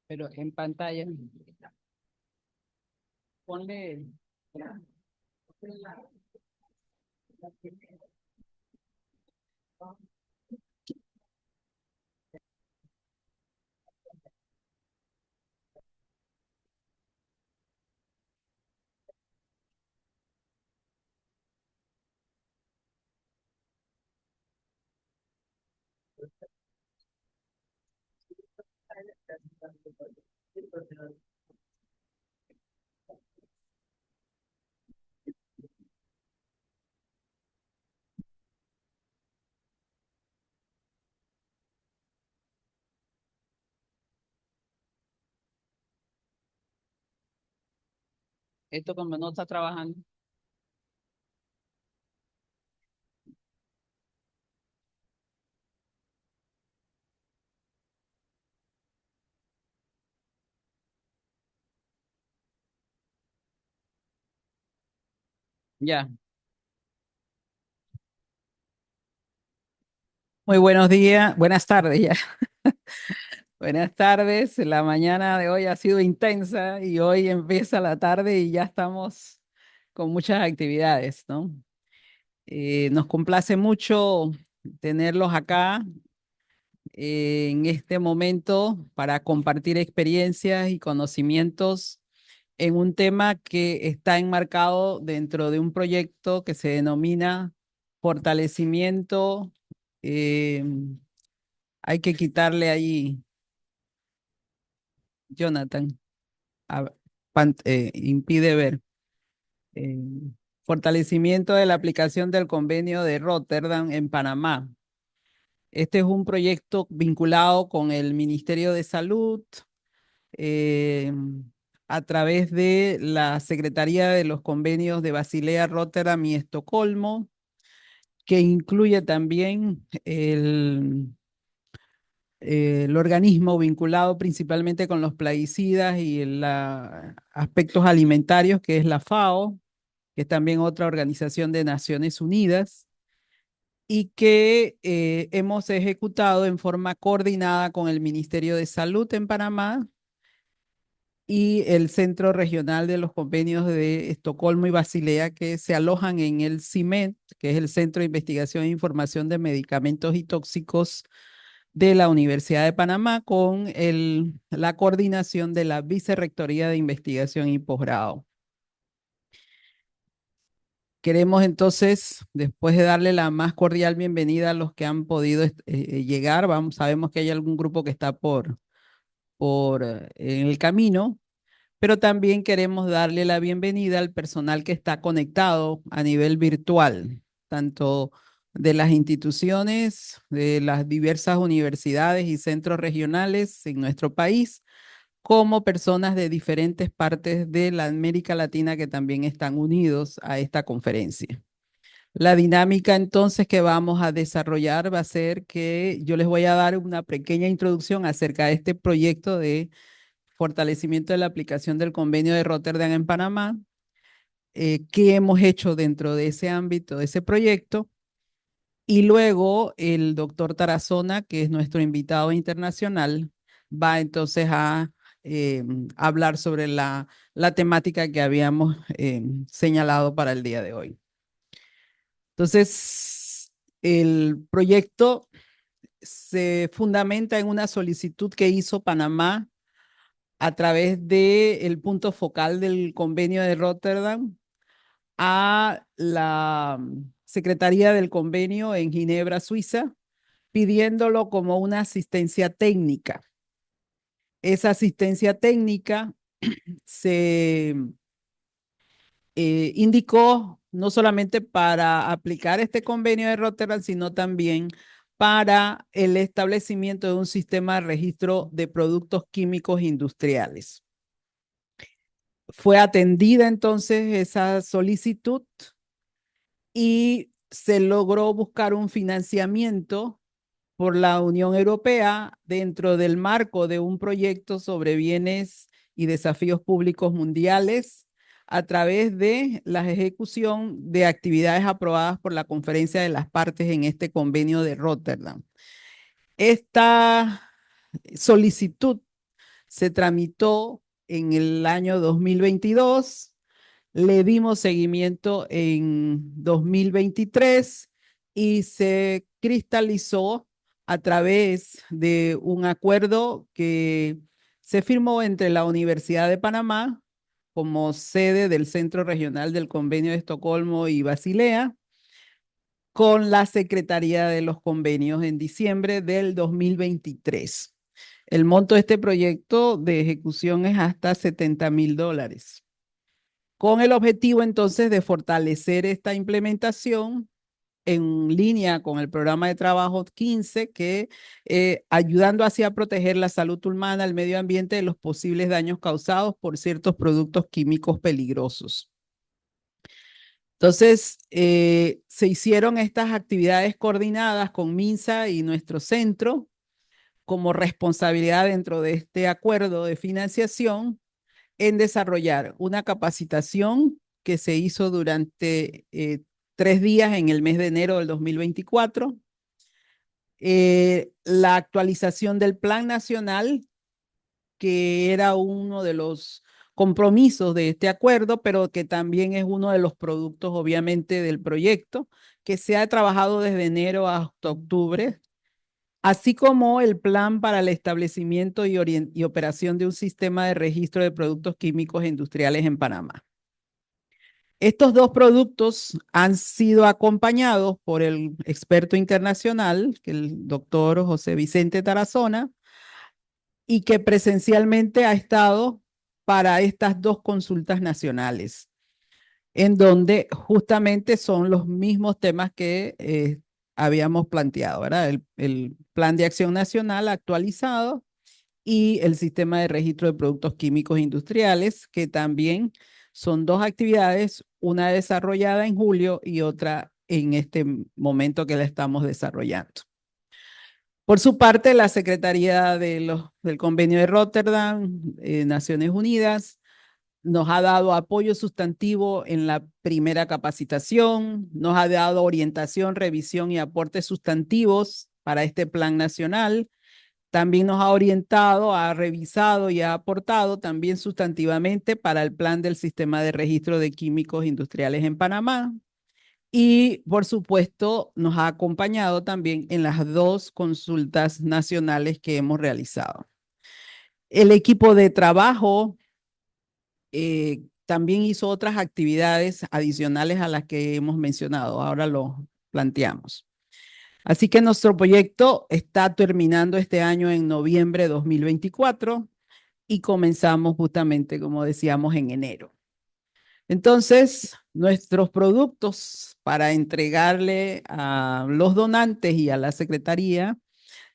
pero en pantalla. Ponle. Esto como no está trabajando. Ya. Muy buenos días, buenas tardes ya. Buenas tardes. La mañana de hoy ha sido intensa y hoy empieza la tarde y ya estamos con muchas actividades, ¿no? Nos complace mucho tenerlos acá en este momento para compartir experiencias y conocimientos en un tema que está enmarcado dentro de un proyecto que se denomina fortalecimiento. eh, Hay que quitarle ahí, Jonathan, a- impide ver. eh, Fortalecimiento de la aplicación del convenio de Rotterdam en Panamá. Este es un proyecto vinculado con el Ministerio de Salud, eh, a través de la Secretaría de los Convenios de Basilea, Rotterdam y Estocolmo, que incluye también el organismo vinculado principalmente con los plaguicidas y aspectos alimentarios, que es la FAO, que es también otra organización de Naciones Unidas, y que hemos ejecutado en forma coordinada con el Ministerio de Salud en Panamá y el Centro Regional de los Convenios de Estocolmo y Basilea, que se alojan en el CIMED, que es el Centro de Investigación e Información de Medicamentos y Tóxicos de la Universidad de Panamá, con la coordinación de la Vicerrectoría de Investigación y Posgrado. Queremos entonces, después de darle la más cordial bienvenida a los que han podido llegar, sabemos que hay algún grupo que está en el camino, pero también queremos darle la bienvenida al personal que está conectado a nivel virtual, tanto de las instituciones, de las diversas universidades y centros regionales en nuestro país, como personas de diferentes partes de la América Latina que también están unidos a esta conferencia. La dinámica entonces que vamos a desarrollar va a ser que yo les voy a dar una pequeña introducción acerca de este proyecto de fortalecimiento de la aplicación del convenio de Rotterdam en Panamá, qué hemos hecho dentro de ese ámbito, de ese proyecto, y luego el doctor Tarazona, que es nuestro invitado internacional, va entonces a eh, hablar sobre la temática que habíamos señalado para el día de hoy. Entonces, el proyecto se fundamenta en una solicitud que hizo Panamá a través del punto focal del convenio de Rotterdam a la Secretaría del Convenio en Ginebra, Suiza, pidiéndolo como una asistencia técnica. Esa asistencia técnica se indicó no solamente para aplicar este convenio de Rotterdam, sino también para el establecimiento de un sistema de registro de productos químicos industriales. Fue atendida entonces esa solicitud y se logró buscar un financiamiento por la Unión Europea dentro del marco de un proyecto sobre bienes y desafíos públicos mundiales a través de la ejecución de actividades aprobadas por la Conferencia de las Partes en este convenio de Rotterdam. Esta solicitud se tramitó en el año 2022, le dimos seguimiento en 2023 y se cristalizó a través de un acuerdo que se firmó entre la Universidad de Panamá como sede del Centro Regional del Convenio de Estocolmo y Basilea, con la Secretaría de los Convenios en diciembre del 2023. El monto de este proyecto de ejecución es hasta $70,000, con el objetivo entonces de fortalecer esta implementación en línea con el programa de trabajo 15, que ayudando así a proteger la salud humana, el medio ambiente de los posibles daños causados por ciertos productos químicos peligrosos. Entonces, se hicieron estas actividades coordinadas con MINSA y nuestro centro como responsabilidad dentro de este acuerdo de financiación en desarrollar una capacitación que se hizo durante 3 días en el mes de enero del 2024, la actualización del Plan Nacional, que era uno de los compromisos de este acuerdo, pero que también es uno de los productos, obviamente, del proyecto, que se ha trabajado desde enero hasta octubre, así como el plan para el establecimiento y operación de un sistema de registro de productos químicos e industriales en Panamá. Estos dos productos han sido acompañados por el experto internacional, el doctor José Vicente Tarazona, y que presencialmente ha estado para estas dos consultas nacionales, en donde justamente son los mismos temas que habíamos planteado, ¿verdad? El Plan de Acción Nacional actualizado y el Sistema de Registro de Productos Químicos Industriales, que también son dos actividades, una desarrollada en julio y otra en este momento que la estamos desarrollando. Por su parte, la Secretaría del Convenio de Rotterdam, Naciones Unidas, nos ha dado apoyo sustantivo en la primera capacitación, nos ha dado orientación, revisión y aportes sustantivos para este plan nacional. También nos ha orientado, ha revisado y ha aportado también sustantivamente para el plan del sistema de registro de químicos industriales en Panamá. Y por supuesto, nos ha acompañado también en las dos consultas nacionales que hemos realizado. El equipo de trabajo también hizo otras actividades adicionales a las que hemos mencionado. Ahora lo planteamos. Así que nuestro proyecto está terminando este año en noviembre de 2024 y comenzamos justamente, como decíamos, en enero. Entonces, nuestros productos para entregarle a los donantes y a la Secretaría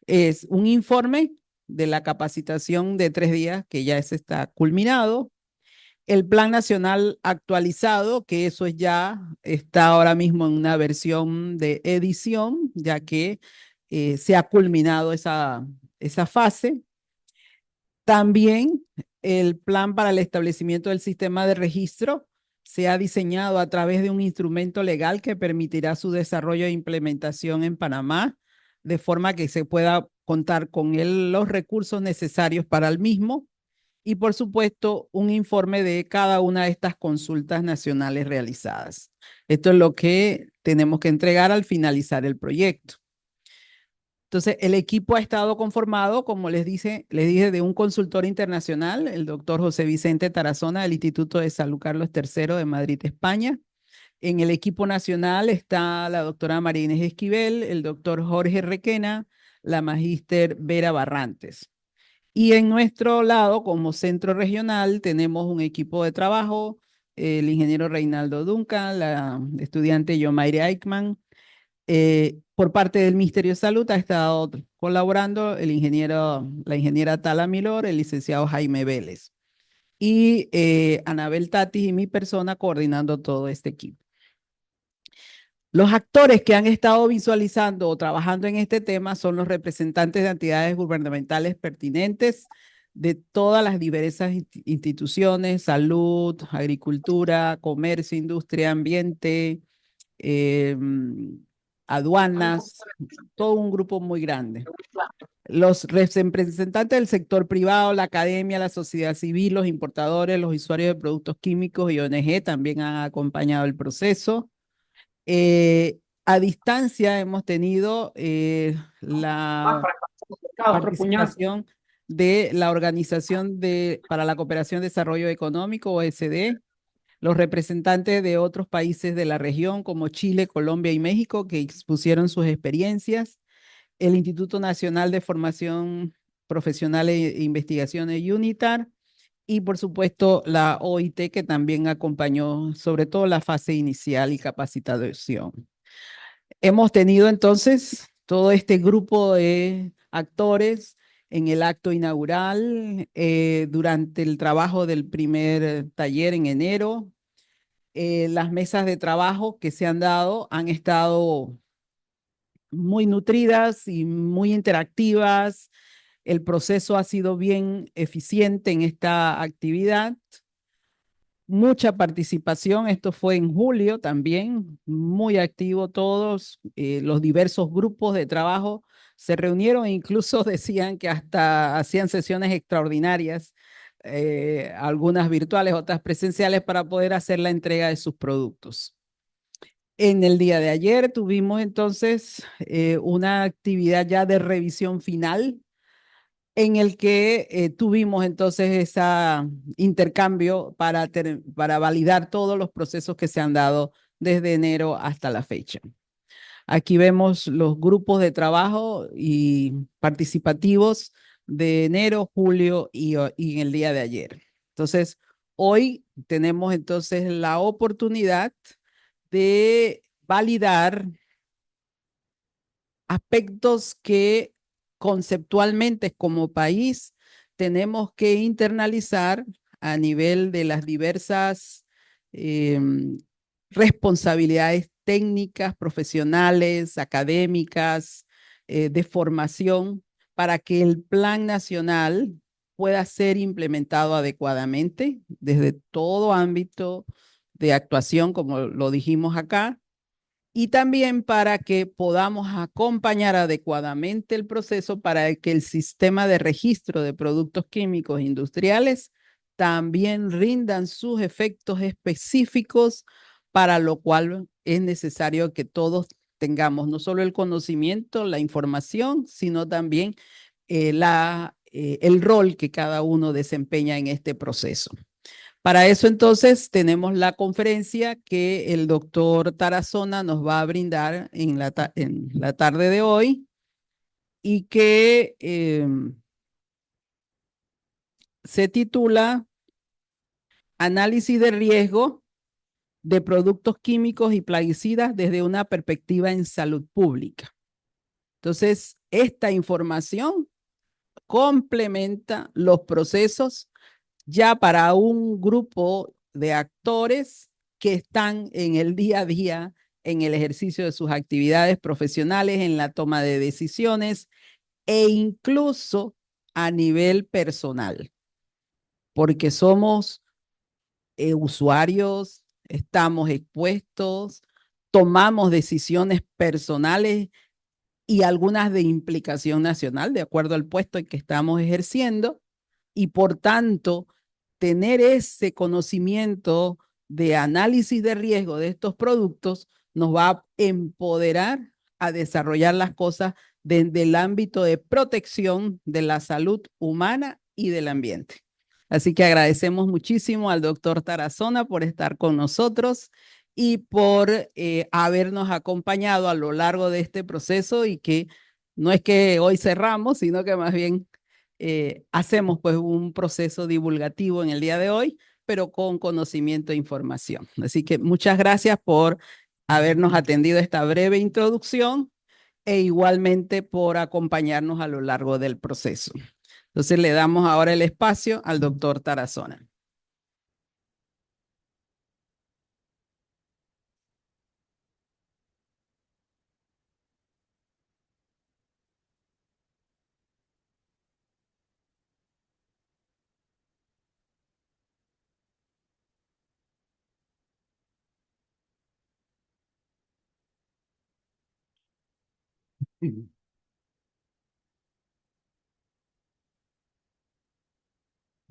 es un informe de la capacitación de 3 días que ya se está culminado, el Plan Nacional actualizado, que eso ya está ahora mismo en una versión de edición, ya que se ha culminado esa fase. También el plan para el establecimiento del sistema de registro se ha diseñado a través de un instrumento legal que permitirá su desarrollo e implementación en Panamá, de forma que se pueda contar con los recursos necesarios para el mismo y, por supuesto, un informe de cada una de estas consultas nacionales realizadas. Esto es lo que tenemos que entregar al finalizar el proyecto. Entonces, el equipo ha estado conformado, como les dije, de un consultor internacional, el doctor José Vicente Tarazona, del Instituto de Salud Carlos III de Madrid, España. En el equipo nacional está la doctora María Inés Esquivel, el doctor Jorge Requena, la magíster Vera Barrantes. Y en nuestro lado, como centro regional, tenemos un equipo de trabajo, el ingeniero Reinaldo Duncan, la estudiante Yomaire Eichmann. Por parte del Ministerio de Salud ha estado colaborando la ingeniera Tala Milor, el licenciado Jaime Vélez y Anabel Tatis y mi persona coordinando todo este equipo. Los actores que han estado visualizando o trabajando en este tema son los representantes de entidades gubernamentales pertinentes de todas las diversas instituciones, salud, agricultura, comercio, industria, ambiente, aduanas, todo un grupo muy grande. Los representantes del sector privado, la academia, la sociedad civil, los importadores, los usuarios de productos químicos y ONG también han acompañado el proceso. A distancia hemos tenido la participación de la Organización para la Cooperación y Desarrollo Económico, OSD, los representantes de otros países de la región como Chile, Colombia y México que expusieron sus experiencias, el Instituto Nacional de Formación Profesional e Investigaciones UNITAR y por supuesto la OIT que también acompañó sobre todo la fase inicial y capacitación. Hemos tenido entonces todo este grupo de actores en el acto inaugural, durante el trabajo del primer taller en enero. Las mesas de trabajo que se han dado han estado muy nutridas y muy interactivas. El proceso ha sido bien eficiente en esta actividad. Mucha participación, esto fue en julio también, muy activo todos, los diversos grupos de trabajo se reunieron e incluso decían que hasta hacían sesiones extraordinarias, algunas virtuales, otras presenciales, para poder hacer la entrega de sus productos. En el día de ayer tuvimos entonces una actividad ya de revisión final en el que tuvimos entonces ese intercambio para validar todos los procesos que se han dado desde enero hasta la fecha. Aquí vemos los grupos de trabajo y participativos de enero, julio y en el día de ayer. Entonces, hoy tenemos entonces la oportunidad de validar aspectos que conceptualmente como país tenemos que internalizar a nivel de las diversas eh, responsabilidades técnicas, profesionales, académicas, de formación, para que el plan nacional pueda ser implementado adecuadamente desde todo ámbito de actuación, como lo dijimos acá, y también para que podamos acompañar adecuadamente el proceso para que el sistema de registro de productos químicos industriales también rindan sus efectos específicos, para lo cual es necesario que todos tengamos no solo el conocimiento, la información, sino también el rol que cada uno desempeña en este proceso. Para eso entonces tenemos la conferencia que el doctor Tarazona nos va a brindar en la tarde de hoy y que se titula Análisis de riesgo de productos químicos y plaguicidas desde una perspectiva en salud pública. Entonces, esta información complementa los procesos ya para un grupo de actores que están en el día a día, en el ejercicio de sus actividades profesionales, en la toma de decisiones e incluso a nivel personal, porque somos usuarios, estamos expuestos, tomamos decisiones personales y algunas de implicación nacional, de acuerdo al puesto en que estamos ejerciendo, y por tanto, tener ese conocimiento de análisis de riesgo de estos productos nos va a empoderar a desarrollar las cosas desde el ámbito de protección de la salud humana y del ambiente. Así que agradecemos muchísimo al doctor Tarazona por estar con nosotros y por habernos acompañado a lo largo de este proceso, y que no es que hoy cerramos, sino que más bien hacemos pues un proceso divulgativo en el día de hoy, pero con conocimiento e información. Así que muchas gracias por habernos atendido esta breve introducción e igualmente por acompañarnos a lo largo del proceso. Entonces le damos ahora el espacio al doctor Tarazona.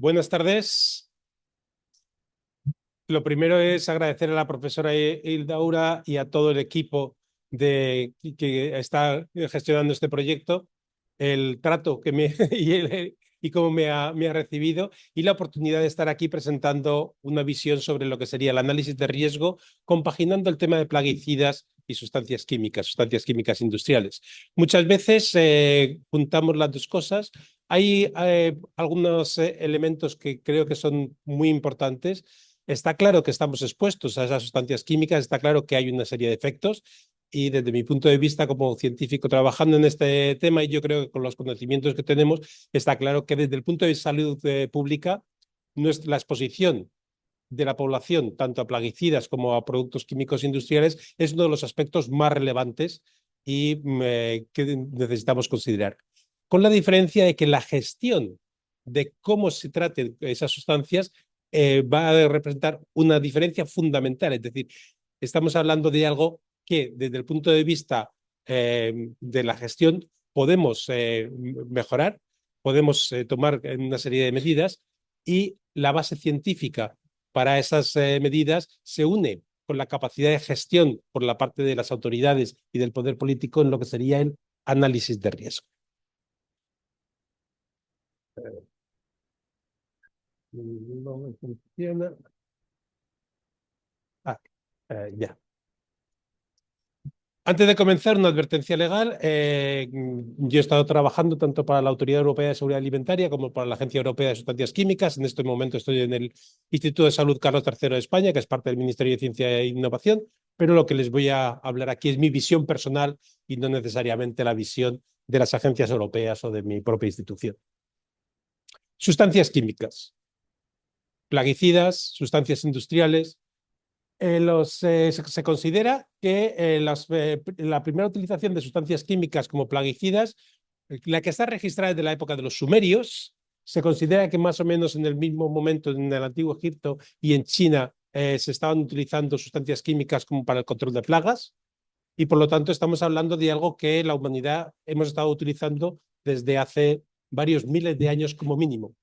Buenas tardes. Lo primero es agradecer a la profesora Hildaura y a todo el equipo que está gestionando este proyecto, el trato que y cómo me ha recibido y la oportunidad de estar aquí presentando una visión sobre lo que sería el análisis de riesgo, compaginando el tema de plaguicidas y sustancias químicas industriales. Muchas veces juntamos las dos cosas. Hay algunos elementos que creo que son muy importantes. Está claro que estamos expuestos a esas sustancias químicas, está claro que hay una serie de efectos y desde mi punto de vista como científico trabajando en este tema y yo creo que con los conocimientos que tenemos, está claro que desde el punto de salud pública, la exposición de la población, tanto a plaguicidas como a productos químicos industriales, es uno de los aspectos más relevantes y que necesitamos considerar. Con la diferencia de que la gestión de cómo se traten esas sustancias va a representar una diferencia fundamental. Es decir, estamos hablando de algo que desde el punto de vista de la gestión podemos mejorar, podemos tomar una serie de medidas y la base científica para esas medidas se une con la capacidad de gestión por la parte de las autoridades y del poder político en lo que sería el análisis de riesgo. No me funciona. Ah, ya. Antes de comenzar, una advertencia legal. Yo he estado trabajando tanto para la Autoridad Europea de Seguridad Alimentaria como para la Agencia Europea de Sustancias Químicas. En este momento estoy en el Instituto de Salud Carlos III de España, que es parte del Ministerio de Ciencia e Innovación, pero lo que les voy a hablar aquí es mi visión personal y no necesariamente la visión de las agencias europeas o de mi propia institución. Sustancias químicas, plaguicidas, sustancias industriales. Se considera que la primera utilización de sustancias químicas como plaguicidas, la que está registrada desde la época de los sumerios, se considera que más o menos en el mismo momento en el antiguo Egipto y en China se estaban utilizando sustancias químicas como para el control de plagas y por lo tanto estamos hablando de algo que la humanidad hemos estado utilizando desde hace varios miles de años como mínimo.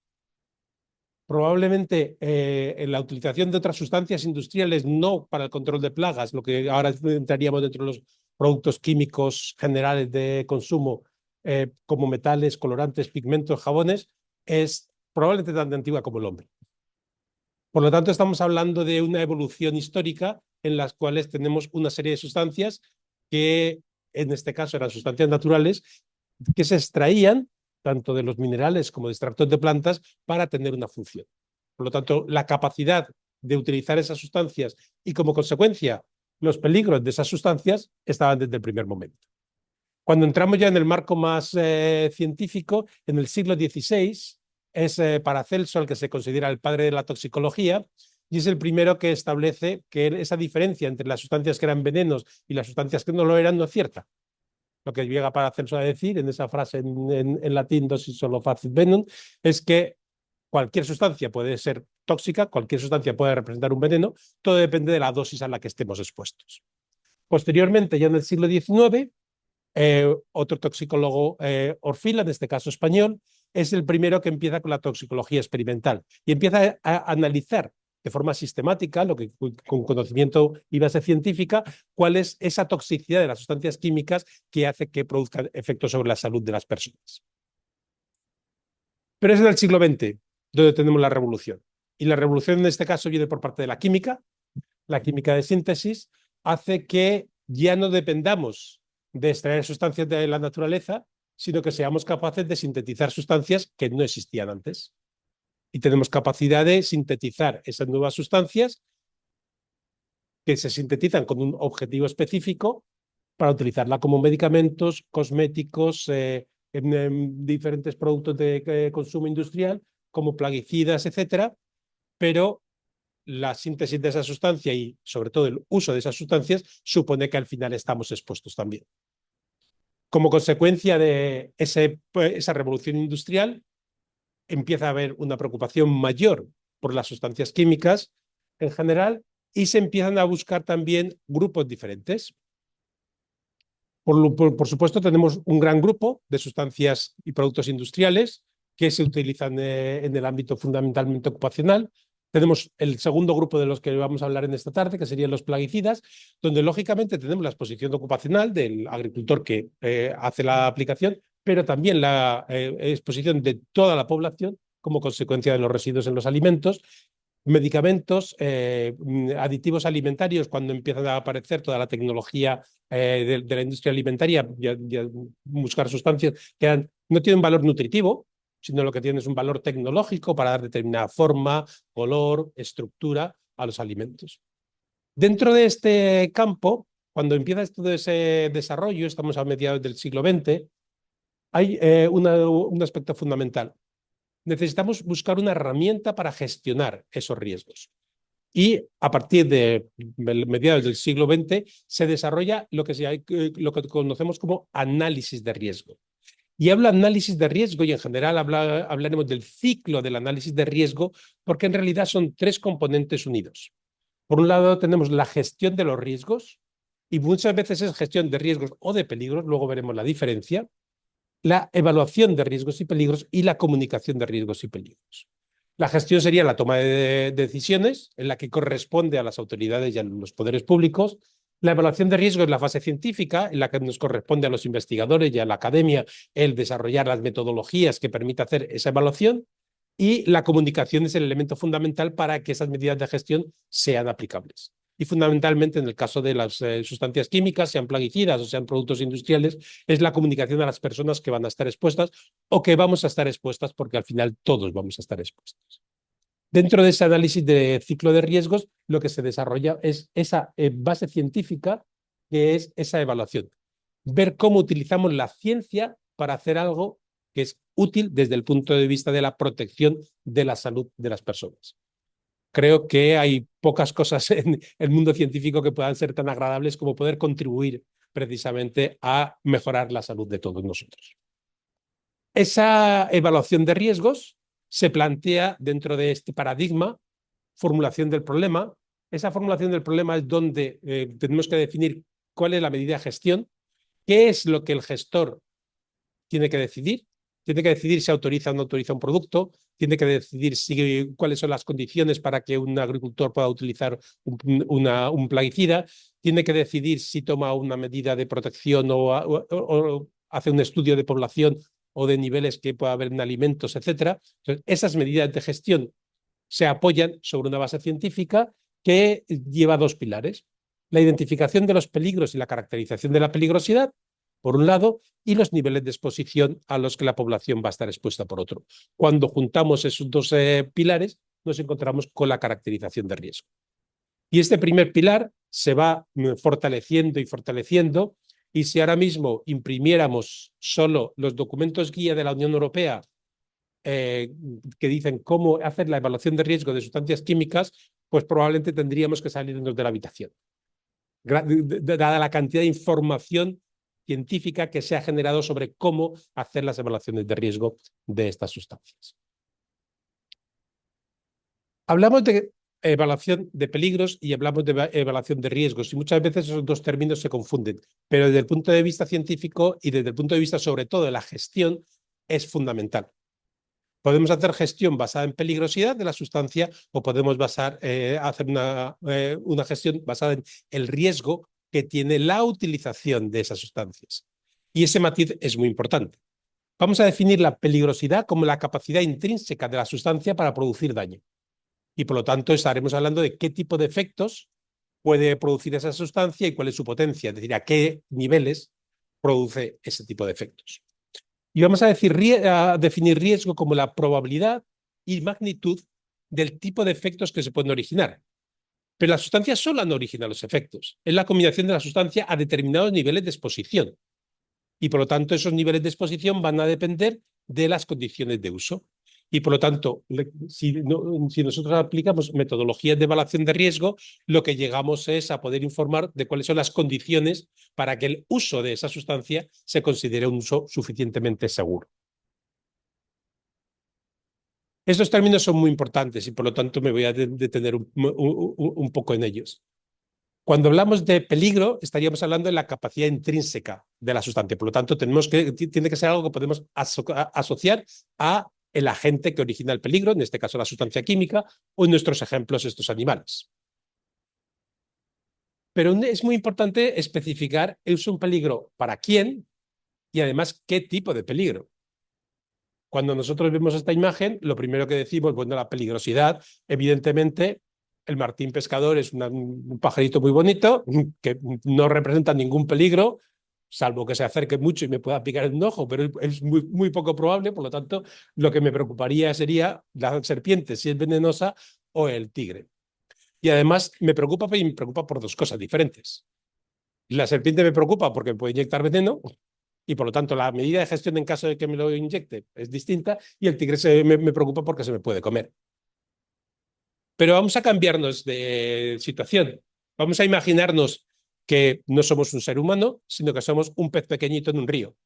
Probablemente en la utilización de otras sustancias industriales, no para el control de plagas, lo que ahora entraríamos dentro de los productos químicos generales de consumo, como metales, colorantes, pigmentos, jabones, es probablemente tan antigua como el hombre. Por lo tanto, estamos hablando de una evolución histórica en las cuales tenemos una serie de sustancias que, en este caso, eran sustancias naturales que se extraían tanto de los minerales como de extractos de plantas para tener una función. Por lo tanto, la capacidad de utilizar esas sustancias y, como consecuencia, los peligros de esas sustancias estaban desde el primer momento. Cuando entramos ya en el marco más científico, en el siglo XVI, es Paracelso el que se considera el padre de la toxicología y es el primero que establece que esa diferencia entre las sustancias que eran venenos y las sustancias que no lo eran no es cierta. Lo que llega Paracelso a decir en esa frase en latín, dosis solo facit venum, es que cualquier sustancia puede ser tóxica, cualquier sustancia puede representar un veneno, todo depende de la dosis a la que estemos expuestos. Posteriormente, ya en el siglo XIX, otro toxicólogo, Orfila, en este caso español, es el primero que empieza con la toxicología experimental y empieza a analizar de forma sistemática, lo que con conocimiento y base científica, cuál es esa toxicidad de las sustancias químicas que hace que produzcan efectos sobre la salud de las personas. Pero es en el siglo XX donde tenemos la revolución. Y la revolución en este caso viene por parte de la química de síntesis, hace que ya no dependamos de extraer sustancias de la naturaleza, sino que seamos capaces de sintetizar sustancias que no existían antes. Y tenemos capacidad de sintetizar esas nuevas sustancias que se sintetizan con un objetivo específico para utilizarla como medicamentos, cosméticos, en diferentes productos de consumo industrial, como plaguicidas, etcétera, pero la síntesis de esa sustancia y sobre todo el uso de esas sustancias supone que al final estamos expuestos también. Como consecuencia de esa revolución industrial, empieza a haber una preocupación mayor por las sustancias químicas en general y se empiezan a buscar también grupos diferentes. Por supuesto, tenemos un gran grupo de sustancias y productos industriales que se utilizan en el ámbito fundamentalmente ocupacional. Tenemos el segundo grupo de los que vamos a hablar en esta tarde, que serían los plaguicidas, donde lógicamente tenemos la exposición ocupacional del agricultor que hace la aplicación, pero también la exposición de toda la población como consecuencia de los residuos en los alimentos, medicamentos, aditivos alimentarios, cuando empiezan a aparecer toda la tecnología de la industria alimentaria, buscar sustancias que no tienen valor nutritivo, sino lo que tiene es un valor tecnológico para dar determinada forma, color, estructura a los alimentos. Dentro de este campo, cuando empieza todo ese desarrollo, estamos a mediados del siglo XX, hay un aspecto fundamental. Necesitamos buscar una herramienta para gestionar esos riesgos. Y a partir de mediados del siglo XX se desarrolla lo que conocemos como análisis de riesgo. Y hablo de análisis de riesgo y en general hablaremos del ciclo del análisis de riesgo porque en realidad son tres componentes unidos. Por un lado tenemos la gestión de los riesgos y muchas veces es gestión de riesgos o de peligros, luego veremos la diferencia, la evaluación de riesgos y peligros y la comunicación de riesgos y peligros. La gestión sería la toma de decisiones en la que corresponde a las autoridades y a los poderes públicos. La evaluación de riesgo es la fase científica, en la que nos corresponde a los investigadores y a la academia el desarrollar las metodologías que permita hacer esa evaluación. Y la comunicación es el elemento fundamental para que esas medidas de gestión sean aplicables. Y fundamentalmente en el caso de las sustancias químicas, sean plaguicidas o sean productos industriales, es la comunicación a las personas que van a estar expuestas o que vamos a estar expuestas, porque al final todos vamos a estar expuestos. Dentro de ese análisis de ciclo de riesgos, lo que se desarrolla es esa base científica, que es esa evaluación. Ver cómo utilizamos la ciencia para hacer algo que es útil desde el punto de vista de la protección de la salud de las personas. Creo que hay pocas cosas en el mundo científico que puedan ser tan agradables como poder contribuir precisamente a mejorar la salud de todos nosotros. Esa evaluación de riesgos se plantea dentro de este paradigma, formulación del problema. Esa formulación del problema es donde tenemos que definir cuál es la medida de gestión, qué es lo que el gestor tiene que decidir. Tiene que decidir si autoriza o no autoriza un producto, tiene que decidir cuáles son las condiciones para que un agricultor pueda utilizar un plaguicida, tiene que decidir si toma una medida de protección o hace un estudio de población o de niveles que pueda haber en alimentos, etc. Entonces, esas medidas de gestión se apoyan sobre una base científica que lleva dos pilares: la identificación de los peligros y la caracterización de la peligrosidad, por un lado, y los niveles de exposición a los que la población va a estar expuesta, por otro. Cuando juntamos esos dos pilares, nos encontramos con la caracterización de riesgo. Y este primer pilar se va fortaleciendo y fortaleciendo, y si ahora mismo imprimiéramos solo los documentos guía de la Unión Europea que dicen cómo hacer la evaluación de riesgo de sustancias químicas, pues probablemente tendríamos que salirnos de la habitación, dada la cantidad de información científica que se ha generado sobre cómo hacer las evaluaciones de riesgo de estas sustancias. Hablamos de evaluación de peligros y hablamos de evaluación de riesgos, y muchas veces esos dos términos se confunden, pero desde el punto de vista científico y desde el punto de vista sobre todo de la gestión es fundamental. Podemos hacer gestión basada en peligrosidad de la sustancia o podemos hacer una gestión basada en el riesgo que tiene la utilización de esas sustancias. Y ese matiz es muy importante. Vamos a definir la peligrosidad como la capacidad intrínseca de la sustancia para producir daño. Y por lo tanto estaremos hablando de qué tipo de efectos puede producir esa sustancia y cuál es su potencia, es decir, a qué niveles produce ese tipo de efectos. Y vamos a definir riesgo como la probabilidad y magnitud del tipo de efectos que se pueden originar. Pero la sustancia sola no origina los efectos. Es la combinación de la sustancia a determinados niveles de exposición. Y por lo tanto, esos niveles de exposición van a depender de las condiciones de uso. Y por lo tanto, si nosotros aplicamos metodologías de evaluación de riesgo, lo que llegamos es a poder informar de cuáles son las condiciones para que el uso de esa sustancia se considere un uso suficientemente seguro. Estos términos son muy importantes y por lo tanto me voy a detener un poco en ellos. Cuando hablamos de peligro, estaríamos hablando de la capacidad intrínseca de la sustancia. Por lo tanto, tiene que ser algo que podemos asociar a el agente que origina el peligro, en este caso la sustancia química, o en nuestros ejemplos estos animales. Pero es muy importante especificar es un peligro para quién y además qué tipo de peligro. Cuando nosotros vemos esta imagen, lo primero que decimos, bueno, la peligrosidad, evidentemente, el martín pescador es un pajarito muy bonito, que no representa ningún peligro, salvo que se acerque mucho y me pueda picar en un ojo, pero es muy poco probable, por lo tanto, lo que me preocuparía sería la serpiente, si es venenosa, o el tigre. Y además me preocupa por dos cosas diferentes. La serpiente me preocupa porque me puede inyectar veneno, y por lo tanto la medida de gestión en caso de que me lo inyecte es distinta, y el tigre me preocupa porque se me puede comer. Pero vamos a cambiarnos de situación. Vamos a imaginarnos que no somos un ser humano, sino que somos un pez pequeñito en un río.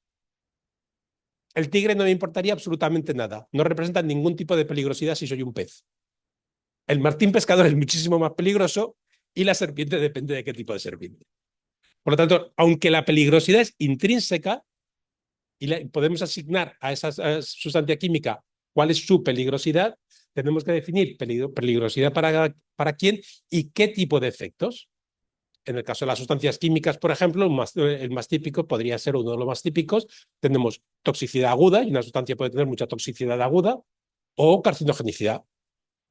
El tigre no me importaría absolutamente nada. No representa ningún tipo de peligrosidad si soy un pez. El martín pescador es muchísimo más peligroso y la serpiente depende de qué tipo de serpiente. Por lo tanto, aunque la peligrosidad es intrínseca, y podemos asignar a esa sustancia química cuál es su peligrosidad, tenemos que definir peligrosidad para quién y qué tipo de efectos. En el caso de las sustancias químicas, por ejemplo, el más típico podría ser uno de los más típicos. Tenemos toxicidad aguda, y una sustancia puede tener mucha toxicidad aguda, o carcinogenicidad.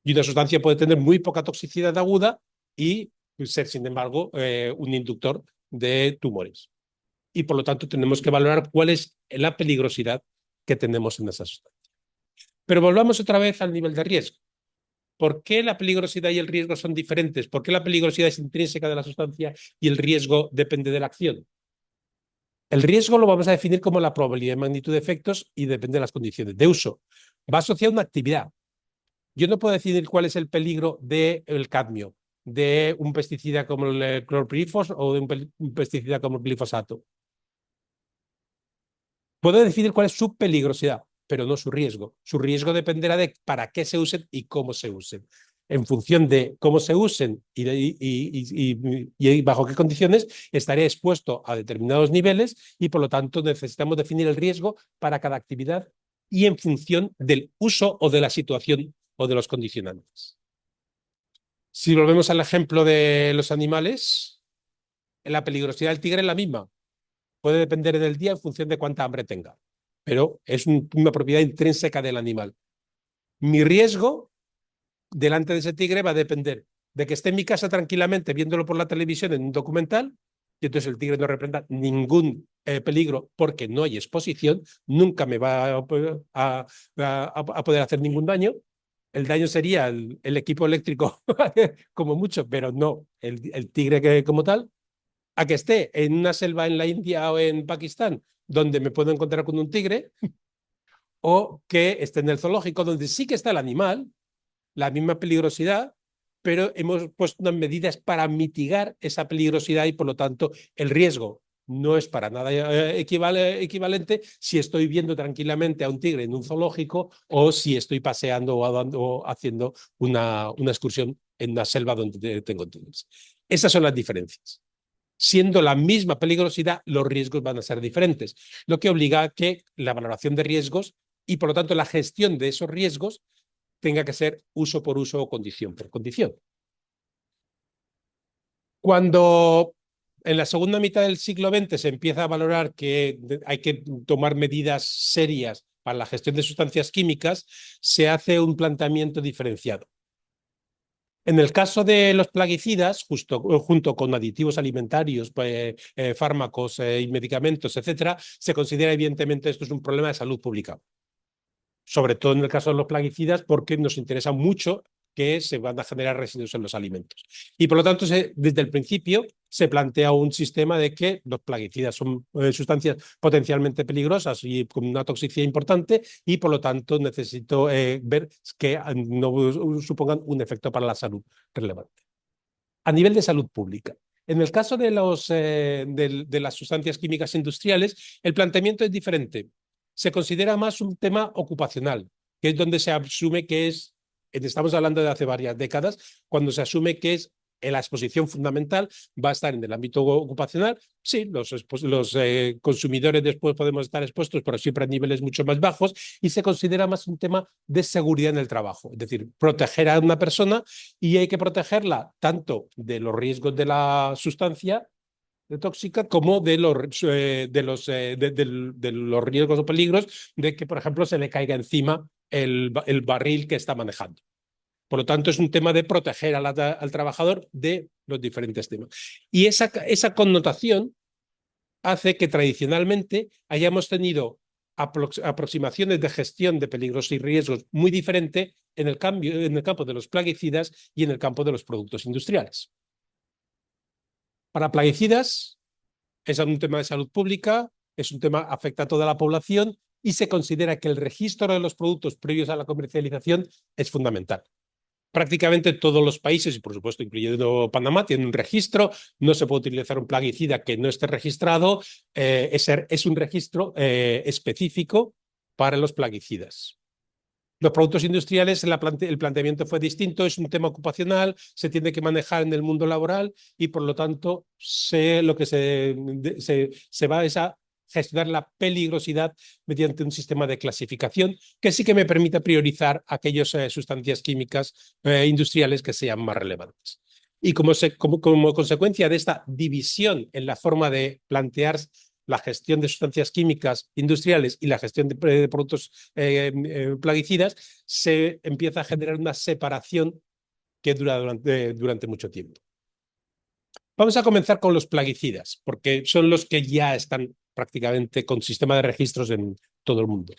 Y una sustancia puede tener muy poca toxicidad aguda y ser, sin embargo, un inductor de tumores. Y por lo tanto tenemos que valorar cuál es la peligrosidad que tenemos en esa sustancia. Pero volvamos otra vez al nivel de riesgo. ¿Por qué la peligrosidad y el riesgo son diferentes? ¿Por qué la peligrosidad es intrínseca de la sustancia y el riesgo depende de la acción? El riesgo lo vamos a definir como la probabilidad de magnitud de efectos y depende de las condiciones de uso. Va asociado a una actividad. Yo no puedo decidir cuál es el peligro del cadmio, de un pesticida como el clorpirifos o de un pesticida como el glifosato. Puedo decidir cuál es su peligrosidad, pero no su riesgo. Su riesgo dependerá de para qué se usen y cómo se usen. En función de cómo se usen y bajo qué condiciones, estaré expuesto a determinados niveles y, por lo tanto, necesitamos definir el riesgo para cada actividad y en función del uso o de la situación o de los condicionantes. Si volvemos al ejemplo de los animales, la peligrosidad del tigre es la misma. Puede depender del día en función de cuánta hambre tenga, pero es una propiedad intrínseca del animal. Mi riesgo delante de ese tigre va a depender de que esté en mi casa tranquilamente viéndolo por la televisión en un documental, y entonces el tigre no representa ningún peligro porque no hay exposición, nunca me va a poder hacer ningún daño. El daño sería el equipo eléctrico como mucho, pero no el tigre como tal. A que esté en una selva en la India o en Pakistán, donde me puedo encontrar con un tigre, o que esté en el zoológico, donde sí que está el animal, la misma peligrosidad, pero hemos puesto unas medidas para mitigar esa peligrosidad y, por lo tanto, el riesgo no es para nada equivalente si estoy viendo tranquilamente a un tigre en un zoológico o si estoy paseando o haciendo una excursión en una selva donde tengo tigres. Esas son las diferencias. Siendo la misma peligrosidad, los riesgos van a ser diferentes, lo que obliga a que la valoración de riesgos y, por lo tanto, la gestión de esos riesgos tenga que ser uso por uso o condición por condición. Cuando en la segunda mitad del siglo XX se empieza a valorar que hay que tomar medidas serias para la gestión de sustancias químicas, se hace un planteamiento diferenciado. En el caso de los plaguicidas, junto con aditivos alimentarios, fármacos y medicamentos, etcétera, se considera evidentemente esto es un problema de salud pública. Sobre todo en el caso de los plaguicidas, porque nos interesa mucho que se van a generar residuos en los alimentos. Y por lo tanto, desde el principio se plantea un sistema de que los plaguicidas son sustancias potencialmente peligrosas y con una toxicidad importante, y por lo tanto necesito ver que no supongan un efecto para la salud relevante. A nivel de salud pública. En el caso de las sustancias químicas industriales, el planteamiento es diferente. Se considera más un tema ocupacional, que es donde se asume que estamos hablando de hace varias décadas, cuando se asume que es la exposición fundamental va a estar en el ámbito ocupacional. Sí, los consumidores después podemos estar expuestos, pero siempre a niveles mucho más bajos, y se considera más un tema de seguridad en el trabajo, es decir, proteger a una persona, y hay que protegerla tanto de los riesgos de la sustancia tóxica como de los riesgos o peligros de que, por ejemplo, se le caiga encima el barril que está manejando. Por lo tanto, es un tema de proteger al trabajador de los diferentes temas. Y esa connotación hace que tradicionalmente hayamos tenido aproximaciones de gestión de peligros y riesgos muy diferentes en el campo de los plaguicidas y en el campo de los productos industriales. Para plaguicidas es un tema de salud pública, es un tema que afecta a toda la población y se considera que el registro de los productos previos a la comercialización es fundamental. Prácticamente todos los países, y por supuesto incluyendo Panamá, tienen un registro. No se puede utilizar un plaguicida que no esté registrado. Es un registro específico para los plaguicidas. Los productos industriales, el planteamiento fue distinto, es un tema ocupacional, se tiene que manejar en el mundo laboral y por lo tanto lo que se va es a gestionar la peligrosidad mediante un sistema de clasificación que sí que me permite priorizar aquellas sustancias químicas industriales que sean más relevantes. Y como consecuencia de esta división en la forma de plantear la gestión de sustancias químicas industriales y la gestión de productos plaguicidas, se empieza a generar una separación que dura durante mucho tiempo. Vamos a comenzar con los plaguicidas, porque son los que ya están prácticamente con sistema de registros en todo el mundo.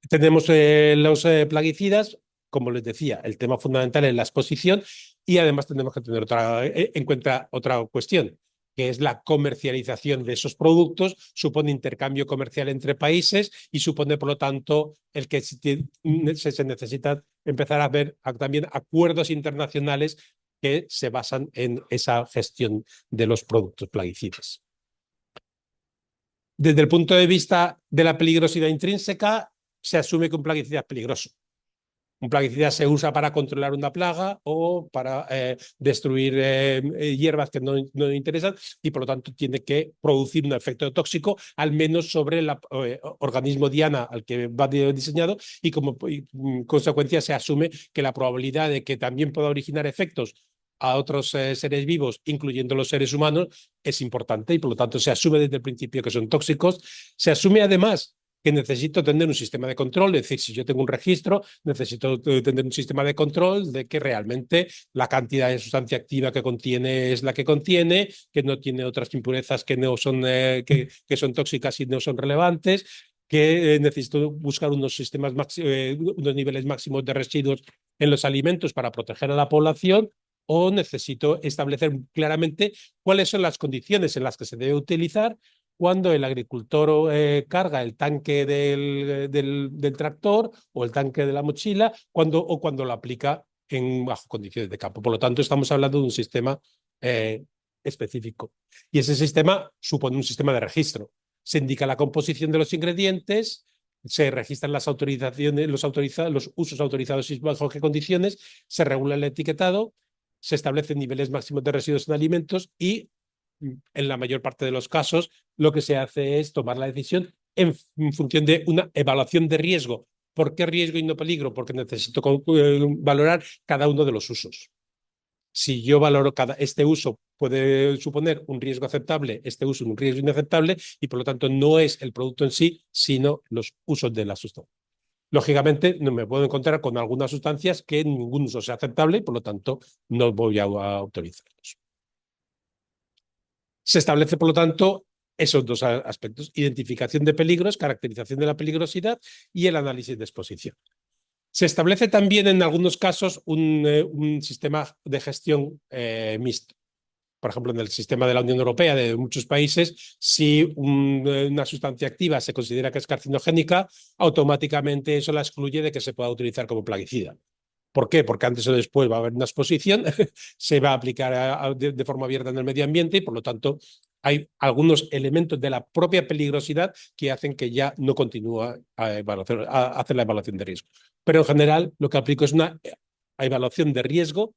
Tenemos los plaguicidas, como les decía, el tema fundamental es la exposición, y además tenemos que tener en cuenta otra cuestión, que es la comercialización de esos productos. Supone intercambio comercial entre países y supone, por lo tanto, el que se necesita empezar a ver también acuerdos internacionales que se basan en esa gestión de los productos plaguicidas. Desde el punto de vista de la peligrosidad intrínseca, se asume que un plaguicida es peligroso. Un plaguicida se usa para controlar una plaga o para destruir hierbas que no interesan, y por lo tanto tiene que producir un efecto tóxico, al menos sobre el organismo diana al que va diseñado, y como consecuencia se asume que la probabilidad de que también pueda originar efectos a otros seres vivos, incluyendo los seres humanos, es importante, y por lo tanto se asume desde el principio que son tóxicos. Se asume además que necesito tener un sistema de control, es decir, si yo tengo un registro, necesito tener un sistema de control de que realmente la cantidad de sustancia activa que contiene es la que contiene, que no tiene otras impurezas que no son, que son tóxicas y no son relevantes, que necesito buscar unos unos niveles máximos de residuos en los alimentos para proteger a la población, o necesito establecer claramente cuáles son las condiciones en las que se debe utilizar cuando el agricultor carga el tanque del tractor o el tanque de la mochila, o cuando lo aplica bajo condiciones de campo. Por lo tanto, estamos hablando de un sistema específico. Y ese sistema supone un sistema de registro. Se indica la composición de los ingredientes, se registran las autorizaciones, los usos autorizados y bajo qué condiciones, se regula el etiquetado, se establecen niveles máximos de residuos en alimentos, y en la mayor parte de los casos lo que se hace es tomar la decisión en función de una evaluación de riesgo. ¿Por qué riesgo y no peligro? Porque necesito valorar cada uno de los usos. Si yo valoro este uso puede suponer un riesgo aceptable, este uso un riesgo inaceptable, y por lo tanto no es el producto en sí, sino los usos de la sustancia. Lógicamente, no me puedo encontrar con algunas sustancias que ningún uso sea aceptable y por lo tanto no voy a autorizarlos. Se establece, por lo tanto, esos dos aspectos: identificación de peligros, caracterización de la peligrosidad y el análisis de exposición. Se establece también en algunos casos un sistema de gestión mixto. Por ejemplo, en el sistema de la Unión Europea, de muchos países, si una sustancia activa se considera que es carcinogénica, automáticamente eso la excluye de que se pueda utilizar como plaguicida. ¿Por qué? Porque antes o después va a haber una exposición, se va a aplicar de forma abierta en el medio ambiente, y por lo tanto hay algunos elementos de la propia peligrosidad que hacen que ya no continúe a hacer la evaluación de riesgo. Pero en general lo que aplico es una evaluación de riesgo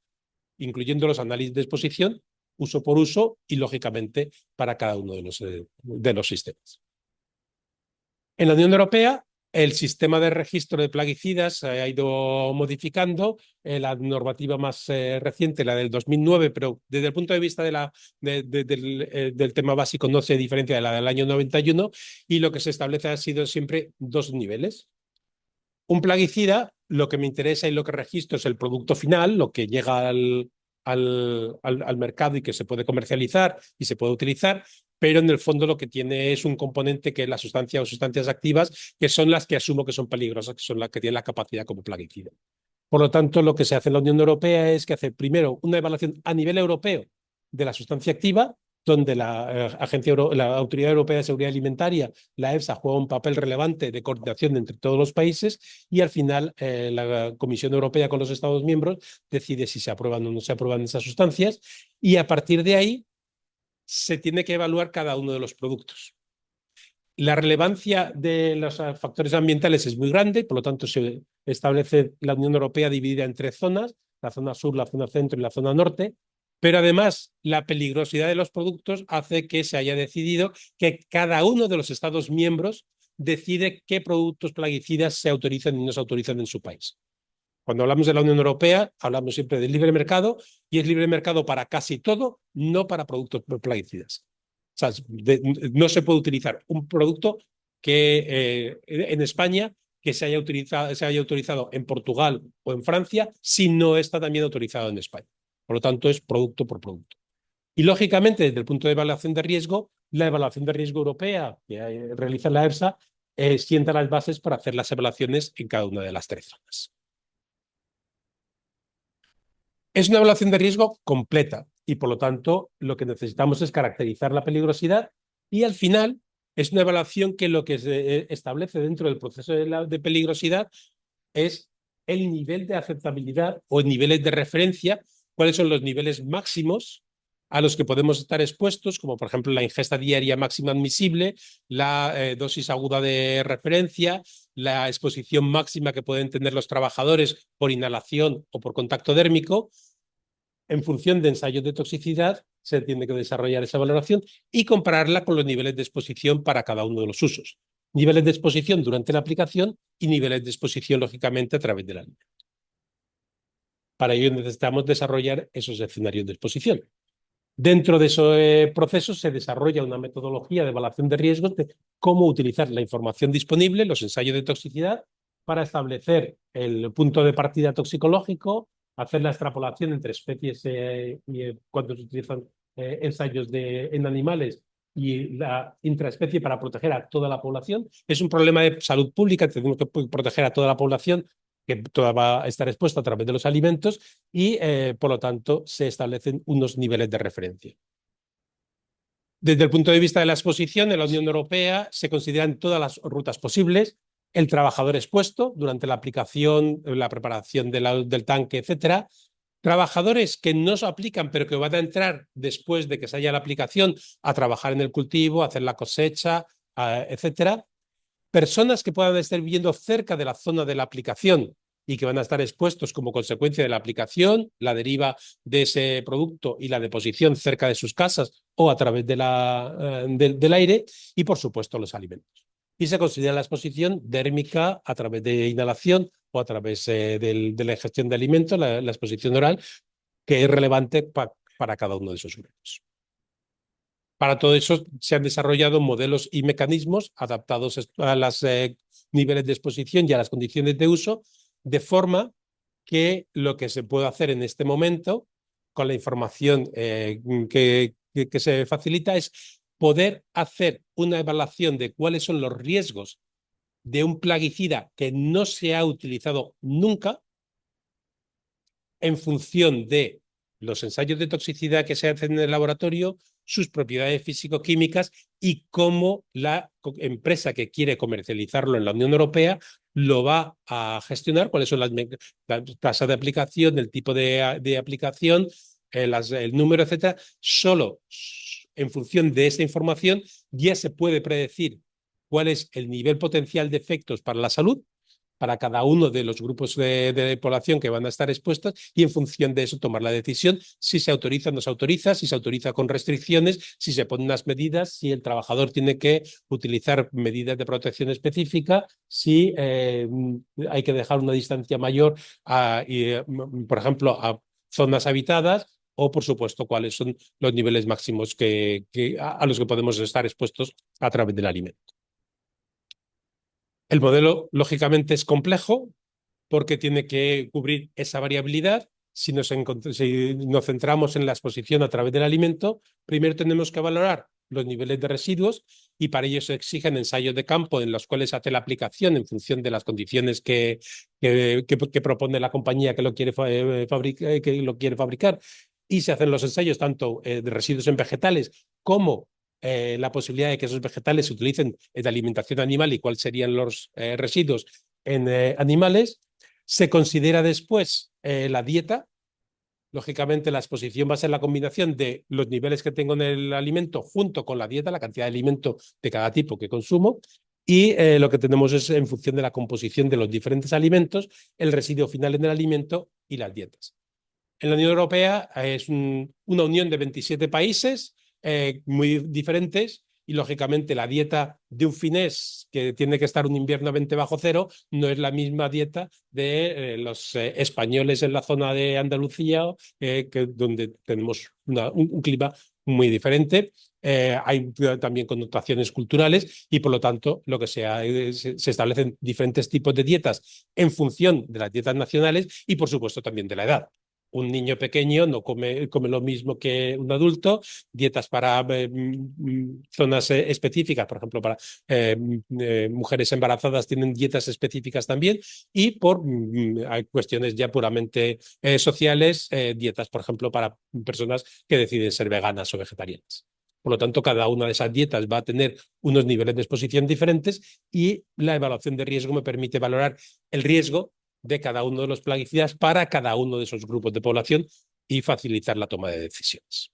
incluyendo los análisis de exposición, uso por uso y, lógicamente, para cada uno de los sistemas. En la Unión Europea, el sistema de registro de plaguicidas ha ido modificando. La normativa más reciente, la del 2009, pero desde el punto de vista del tema básico no se diferencia de la del año 91, y lo que se establece ha sido siempre dos niveles. Un plaguicida, lo que me interesa y lo que registro es el producto final, lo que llega al mercado y que se puede comercializar y se puede utilizar, pero en el fondo lo que tiene es un componente que es la sustancia o sustancias activas, que son las que asumo que son peligrosas, que son las que tienen la capacidad como plaguicida. Por lo tanto, lo que se hace en la Unión Europea es que hace primero una evaluación a nivel europeo de la sustancia activa, donde la Autoridad Europea de Seguridad Alimentaria, la EFSA, juega un papel relevante de coordinación entre todos los países, y al final la Comisión Europea con los Estados miembros decide si se aprueban o no se aprueban esas sustancias, y a partir de ahí se tiene que evaluar cada uno de los productos. La relevancia de los factores ambientales es muy grande, por lo tanto se establece la Unión Europea dividida en tres zonas, la zona sur, la zona centro y la zona norte, pero además la peligrosidad de los productos hace que se haya decidido que cada uno de los Estados miembros decide qué productos plaguicidas se autorizan y no se autorizan en su país. Cuando hablamos de la Unión Europea, hablamos siempre del libre mercado, y es libre mercado para casi todo, no para productos plaguicidas. O sea, no se puede utilizar un producto que en España que se haya autorizado en Portugal o en Francia si no está también autorizado en España. Por lo tanto, es producto por producto. Y, lógicamente, desde el punto de evaluación de riesgo, la evaluación de riesgo europea que realiza la EFSA sienta las bases para hacer las evaluaciones en cada una de las tres zonas. Es una evaluación de riesgo completa y, por lo tanto, lo que necesitamos es caracterizar la peligrosidad, y al final es una evaluación que lo que se establece dentro del proceso de peligrosidad es el nivel de aceptabilidad o niveles de referencia, cuáles son los niveles máximos a los que podemos estar expuestos, como por ejemplo la ingesta diaria máxima admisible, la dosis aguda de referencia, la exposición máxima que pueden tener los trabajadores por inhalación o por contacto dérmico. En función de ensayos de toxicidad, se tiene que desarrollar esa valoración y compararla con los niveles de exposición para cada uno de los usos. Niveles de exposición durante la aplicación y niveles de exposición, lógicamente, a través del alimento. Para ello necesitamos desarrollar esos escenarios de exposición. Dentro de ese proceso se desarrolla una metodología de evaluación de riesgos de cómo utilizar la información disponible, los ensayos de toxicidad, para establecer el punto de partida toxicológico, hacer la extrapolación entre especies cuando se utilizan ensayos en animales, y la intraespecie para proteger a toda la población. Es un problema de salud pública, tenemos que proteger a toda la población, que toda va a estar expuesta a través de los alimentos, y por lo tanto se establecen unos niveles de referencia. Desde el punto de vista de la exposición, en la Unión Europea se consideran todas las rutas posibles, el trabajador expuesto durante la aplicación, la preparación del tanque, etcétera. Trabajadores que no se aplican, pero que van a entrar después de que se haya la aplicación a trabajar en el cultivo, a hacer la cosecha, etcétera. Personas que puedan estar viviendo cerca de la zona de la aplicación y que van a estar expuestos como consecuencia de la aplicación, la deriva de ese producto y la deposición cerca de sus casas o a través del aire, y, por supuesto, los alimentos. Y se considera la exposición dérmica a través de inhalación o a través de la ingestión de alimentos, la exposición oral, que es relevante para cada uno de esos grupos. Para todo eso se han desarrollado modelos y mecanismos adaptados a los niveles de exposición y a las condiciones de uso, de forma que lo que se puede hacer en este momento, con la información que se facilita, es poder hacer una evaluación de cuáles son los riesgos de un plaguicida que no se ha utilizado nunca, en función de los ensayos de toxicidad que se hacen en el laboratorio, sus propiedades físico-químicas y cómo la empresa que quiere comercializarlo en la Unión Europea lo va a gestionar, cuáles son las tasas de aplicación, el tipo de aplicación, el número, etcétera. Solo en función de esa información ya se puede predecir cuál es el nivel potencial de efectos para la salud para cada uno de los grupos de población que van a estar expuestos y en función de eso tomar la decisión si se autoriza o no se autoriza, si se autoriza con restricciones, si se ponen unas medidas, si el trabajador tiene que utilizar medidas de protección específica, si hay que dejar una distancia mayor, por ejemplo, a zonas habitadas o, por supuesto, cuáles son los niveles máximos a los que podemos estar expuestos a través del alimento. El modelo, lógicamente, es complejo porque tiene que cubrir esa variabilidad. Si nos centramos en la exposición a través del alimento, primero tenemos que valorar los niveles de residuos y para ello se exigen ensayos de campo en los cuales se hace la aplicación en función de las condiciones que propone la compañía que lo quiere fabricar y se hacen los ensayos tanto de residuos en vegetales como la posibilidad de que esos vegetales se utilicen en alimentación animal y cuáles serían los residuos en animales. Se considera después la dieta. Lógicamente, la exposición va a ser la combinación de los niveles que tengo en el alimento junto con la dieta, la cantidad de alimento de cada tipo que consumo. Y lo que tenemos es, en función de la composición de los diferentes alimentos, el residuo final en el alimento y las dietas. En la Unión Europea es una unión de 27 países muy diferentes y, lógicamente, la dieta de un finés que tiene que estar un invierno 20 bajo cero no es la misma dieta de los españoles en la zona de Andalucía, donde tenemos un clima muy diferente. Hay también connotaciones culturales y, por lo tanto, lo que se establecen diferentes tipos de dietas en función de las dietas nacionales y, por supuesto, también de la edad. Un niño pequeño no come lo mismo que un adulto, dietas para zonas específicas, por ejemplo, para mujeres embarazadas tienen dietas específicas también y hay cuestiones ya puramente sociales, dietas, por ejemplo, para personas que deciden ser veganas o vegetarianas. Por lo tanto, cada una de esas dietas va a tener unos niveles de exposición diferentes y la evaluación de riesgo me permite valorar el riesgo de cada uno de los plaguicidas para cada uno de esos grupos de población y facilitar la toma de decisiones.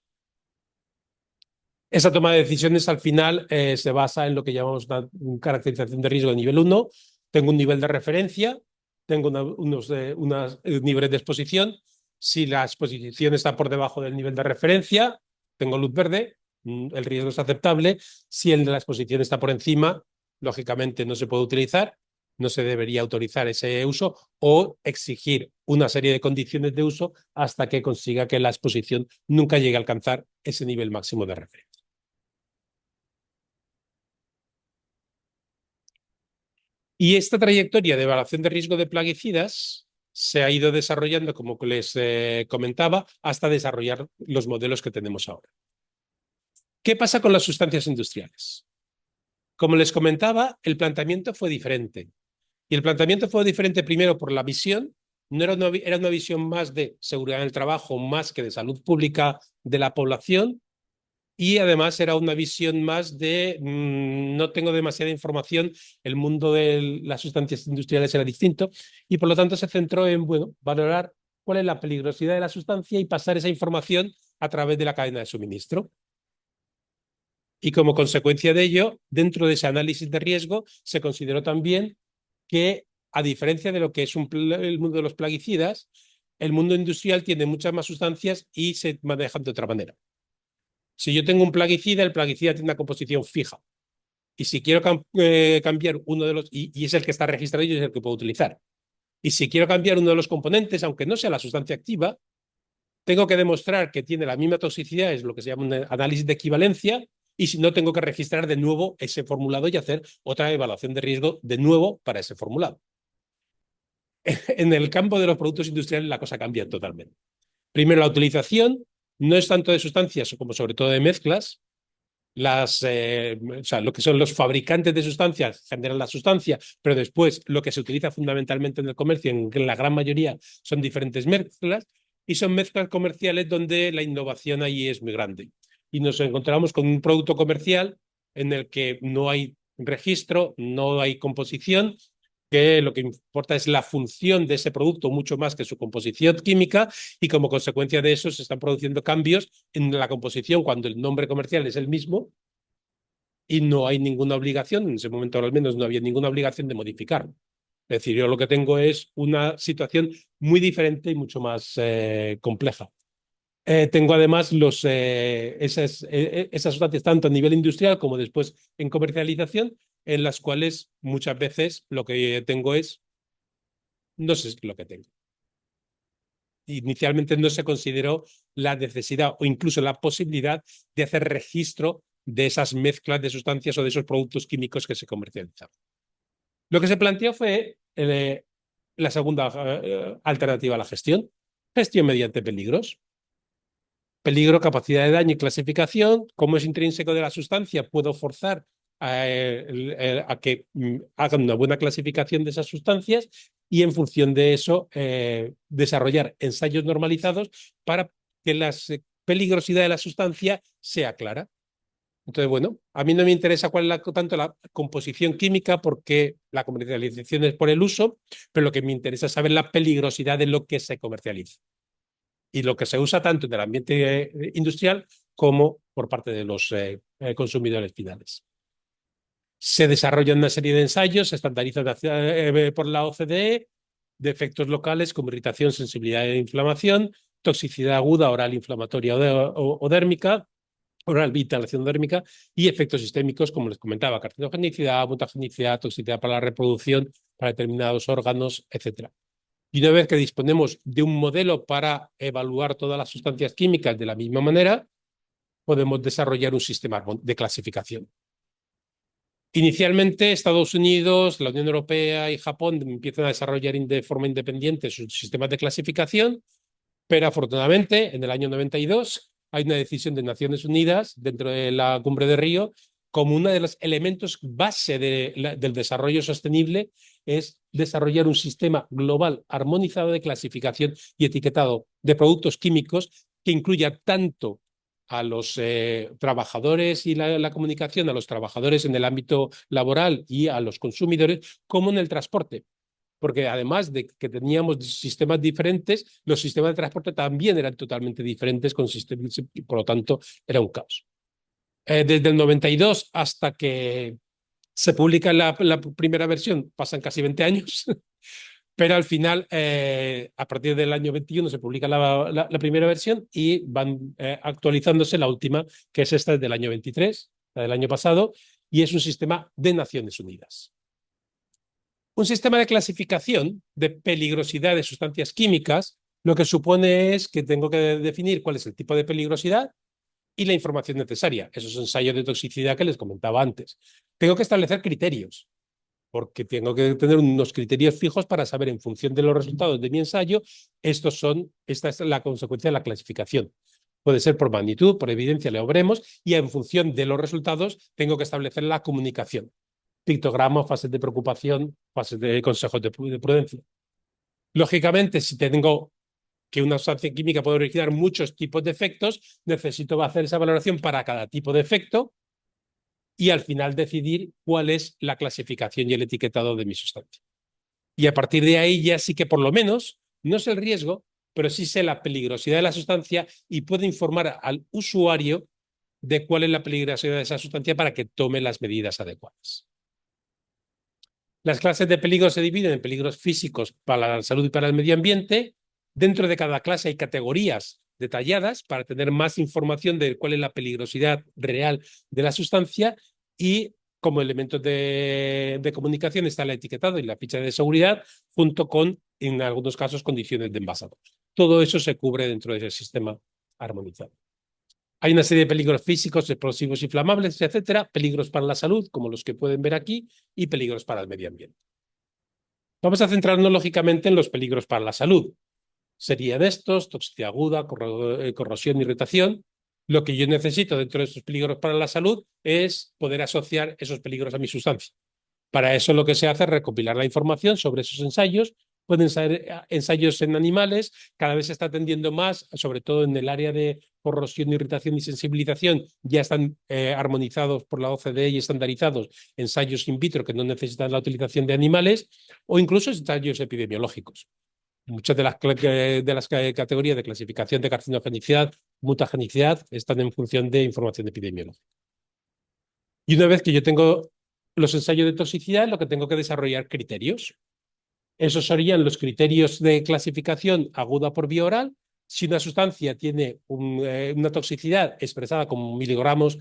Esa toma de decisiones al final se basa en lo que llamamos una caracterización de riesgo de nivel 1. Tengo un nivel de referencia, tengo unos niveles de exposición. Si la exposición está por debajo del nivel de referencia, tengo luz verde, el riesgo es aceptable. Si el de la exposición está por encima, lógicamente no se puede utilizar, no se debería autorizar ese uso o exigir una serie de condiciones de uso hasta que consiga que la exposición nunca llegue a alcanzar ese nivel máximo de referencia. Y esta trayectoria de evaluación de riesgo de plaguicidas se ha ido desarrollando, como les comentaba, hasta desarrollar los modelos que tenemos ahora. ¿Qué pasa con las sustancias industriales? Como les comentaba, el planteamiento fue diferente. Y el planteamiento fue diferente primero por la visión. No era una visión más de seguridad en el trabajo, más que de salud pública de la población. Y además era una visión más de no tengo demasiada información, el mundo de las sustancias industriales era distinto y por lo tanto se centró en valorar cuál es la peligrosidad de la sustancia y pasar esa información a través de la cadena de suministro. Y como consecuencia de ello, dentro de ese análisis de riesgo, se consideró también que, a diferencia de lo que es el mundo de los plaguicidas, el mundo industrial tiene muchas más sustancias y se manejan de otra manera. Si yo tengo un plaguicida, el plaguicida tiene una composición fija. Y si quiero cambiar uno de los, y es el que está registrado y es el que puedo utilizar. Y si quiero cambiar uno de los componentes, aunque no sea la sustancia activa, tengo que demostrar que tiene la misma toxicidad, es lo que se llama un análisis de equivalencia, y si no, tengo que registrar de nuevo ese formulado y hacer otra evaluación de riesgo de nuevo para ese formulado. En el campo de los productos industriales la cosa cambia totalmente. Primero, la utilización no es tanto de sustancias como sobre todo de mezclas. Lo que son los fabricantes de sustancias generan la sustancia, pero después lo que se utiliza fundamentalmente en el comercio, en la gran mayoría, son diferentes mezclas y son mezclas comerciales donde la innovación ahí es muy grande. Y nos encontramos con un producto comercial en el que no hay registro, no hay composición, que lo que importa es la función de ese producto mucho más que su composición química y como consecuencia de eso se están produciendo cambios en la composición cuando el nombre comercial es el mismo y no hay ninguna obligación, en ese momento al menos no había ninguna obligación de modificarlo. Es decir, yo lo que tengo es una situación muy diferente y mucho más compleja. Tengo además esas sustancias tanto a nivel industrial como después en comercialización, en las cuales muchas veces lo que tengo es, no sé lo que tengo. Inicialmente no se consideró la necesidad o incluso la posibilidad de hacer registro de esas mezclas de sustancias o de esos productos químicos que se comercializan. Lo que se planteó fue la segunda alternativa a la gestión, gestión mediante peligros. Peligro, capacidad de daño y clasificación. Como es intrínseco de la sustancia, puedo forzar a que hagan una buena clasificación de esas sustancias y en función de eso desarrollar ensayos normalizados para que la peligrosidad de la sustancia sea clara. Entonces, bueno, a mí no me interesa cuál es tanto la composición química porque la comercialización es por el uso, pero lo que me interesa es saber la peligrosidad de lo que se comercializa y lo que se usa tanto en el ambiente industrial como por parte de los consumidores finales. Se desarrollan una serie de ensayos, se estandarizan por la OCDE de efectos locales como irritación, sensibilidad e inflamación, toxicidad aguda, oral inflamatoria o dérmica, oral vitalación dérmica y efectos sistémicos, como les comentaba, carcinogenicidad, mutagenicidad, toxicidad para la reproducción, para determinados órganos, etc. Y una vez que disponemos de un modelo para evaluar todas las sustancias químicas de la misma manera, podemos desarrollar un sistema de clasificación. Inicialmente, Estados Unidos, la Unión Europea y Japón empiezan a desarrollar de forma independiente sus sistemas de clasificación, pero afortunadamente, en el año 92, hay una decisión de Naciones Unidas dentro de la Cumbre de Río como uno de los elementos base del desarrollo sostenible es desarrollar un sistema global armonizado de clasificación y etiquetado de productos químicos que incluya tanto a los trabajadores y la comunicación, a los trabajadores en el ámbito laboral y a los consumidores, como en el transporte. Porque además de que teníamos sistemas diferentes, los sistemas de transporte también eran totalmente diferentes, con sistemas, y por lo tanto era un caos. Desde el 92 hasta que se publica la primera versión, pasan casi 20 años, pero al final, a partir del año 21, se publica la primera versión y van actualizándose la última, que es esta del año 23, la del año pasado, y es un sistema de Naciones Unidas. Un sistema de clasificación de peligrosidad de sustancias químicas lo que supone es que tengo que definir cuál es el tipo de peligrosidad y la información necesaria, esos ensayos de toxicidad que les comentaba antes. Tengo que establecer criterios, porque tengo que tener unos criterios fijos para saber en función de los resultados de mi ensayo, esta es la consecuencia de la clasificación. Puede ser por magnitud, por evidencia, lo veremos, y en función de los resultados tengo que establecer la comunicación. Pictogramas, fases de preocupación, fases de consejos de prudencia. Lógicamente, si tengo que una sustancia química puede originar muchos tipos de efectos, necesito hacer esa valoración para cada tipo de efecto y al final decidir cuál es la clasificación y el etiquetado de mi sustancia. Y a partir de ahí ya sí que por lo menos, no sé el riesgo, pero sí sé la peligrosidad de la sustancia y puedo informar al usuario de cuál es la peligrosidad de esa sustancia para que tome las medidas adecuadas. Las clases de peligros se dividen en peligros físicos para la salud y para el medio ambiente. Dentro de cada clase hay categorías detalladas para tener más información de cuál es la peligrosidad real de la sustancia y como elementos de comunicación está el etiquetado y la ficha de seguridad junto con, en algunos casos, condiciones de envasado. Todo eso se cubre dentro de ese sistema armonizado. Hay una serie de peligros físicos, explosivos, inflamables, etcétera, peligros para la salud, como los que pueden ver aquí, y peligros para el medio ambiente. Vamos a centrarnos lógicamente en los peligros para la salud. Serían estos: toxicidad aguda, corrosión, irritación. Lo que yo necesito dentro de estos peligros para la salud es poder asociar esos peligros a mi sustancia. Para eso lo que se hace es recopilar la información sobre esos ensayos. Pueden ser ensayos en animales, cada vez se está atendiendo más, sobre todo en el área de corrosión, irritación y sensibilización, ya están armonizados por la OCDE y estandarizados ensayos in vitro que no necesitan la utilización de animales o incluso ensayos epidemiológicos. Muchas de las categorías de clasificación de carcinogenicidad, mutagenicidad, están en función de información epidemiológica. Y una vez que yo tengo los ensayos de toxicidad, lo que tengo que desarrollar criterios. Esos serían los criterios de clasificación aguda por vía oral. Si una sustancia tiene una toxicidad expresada como miligramos,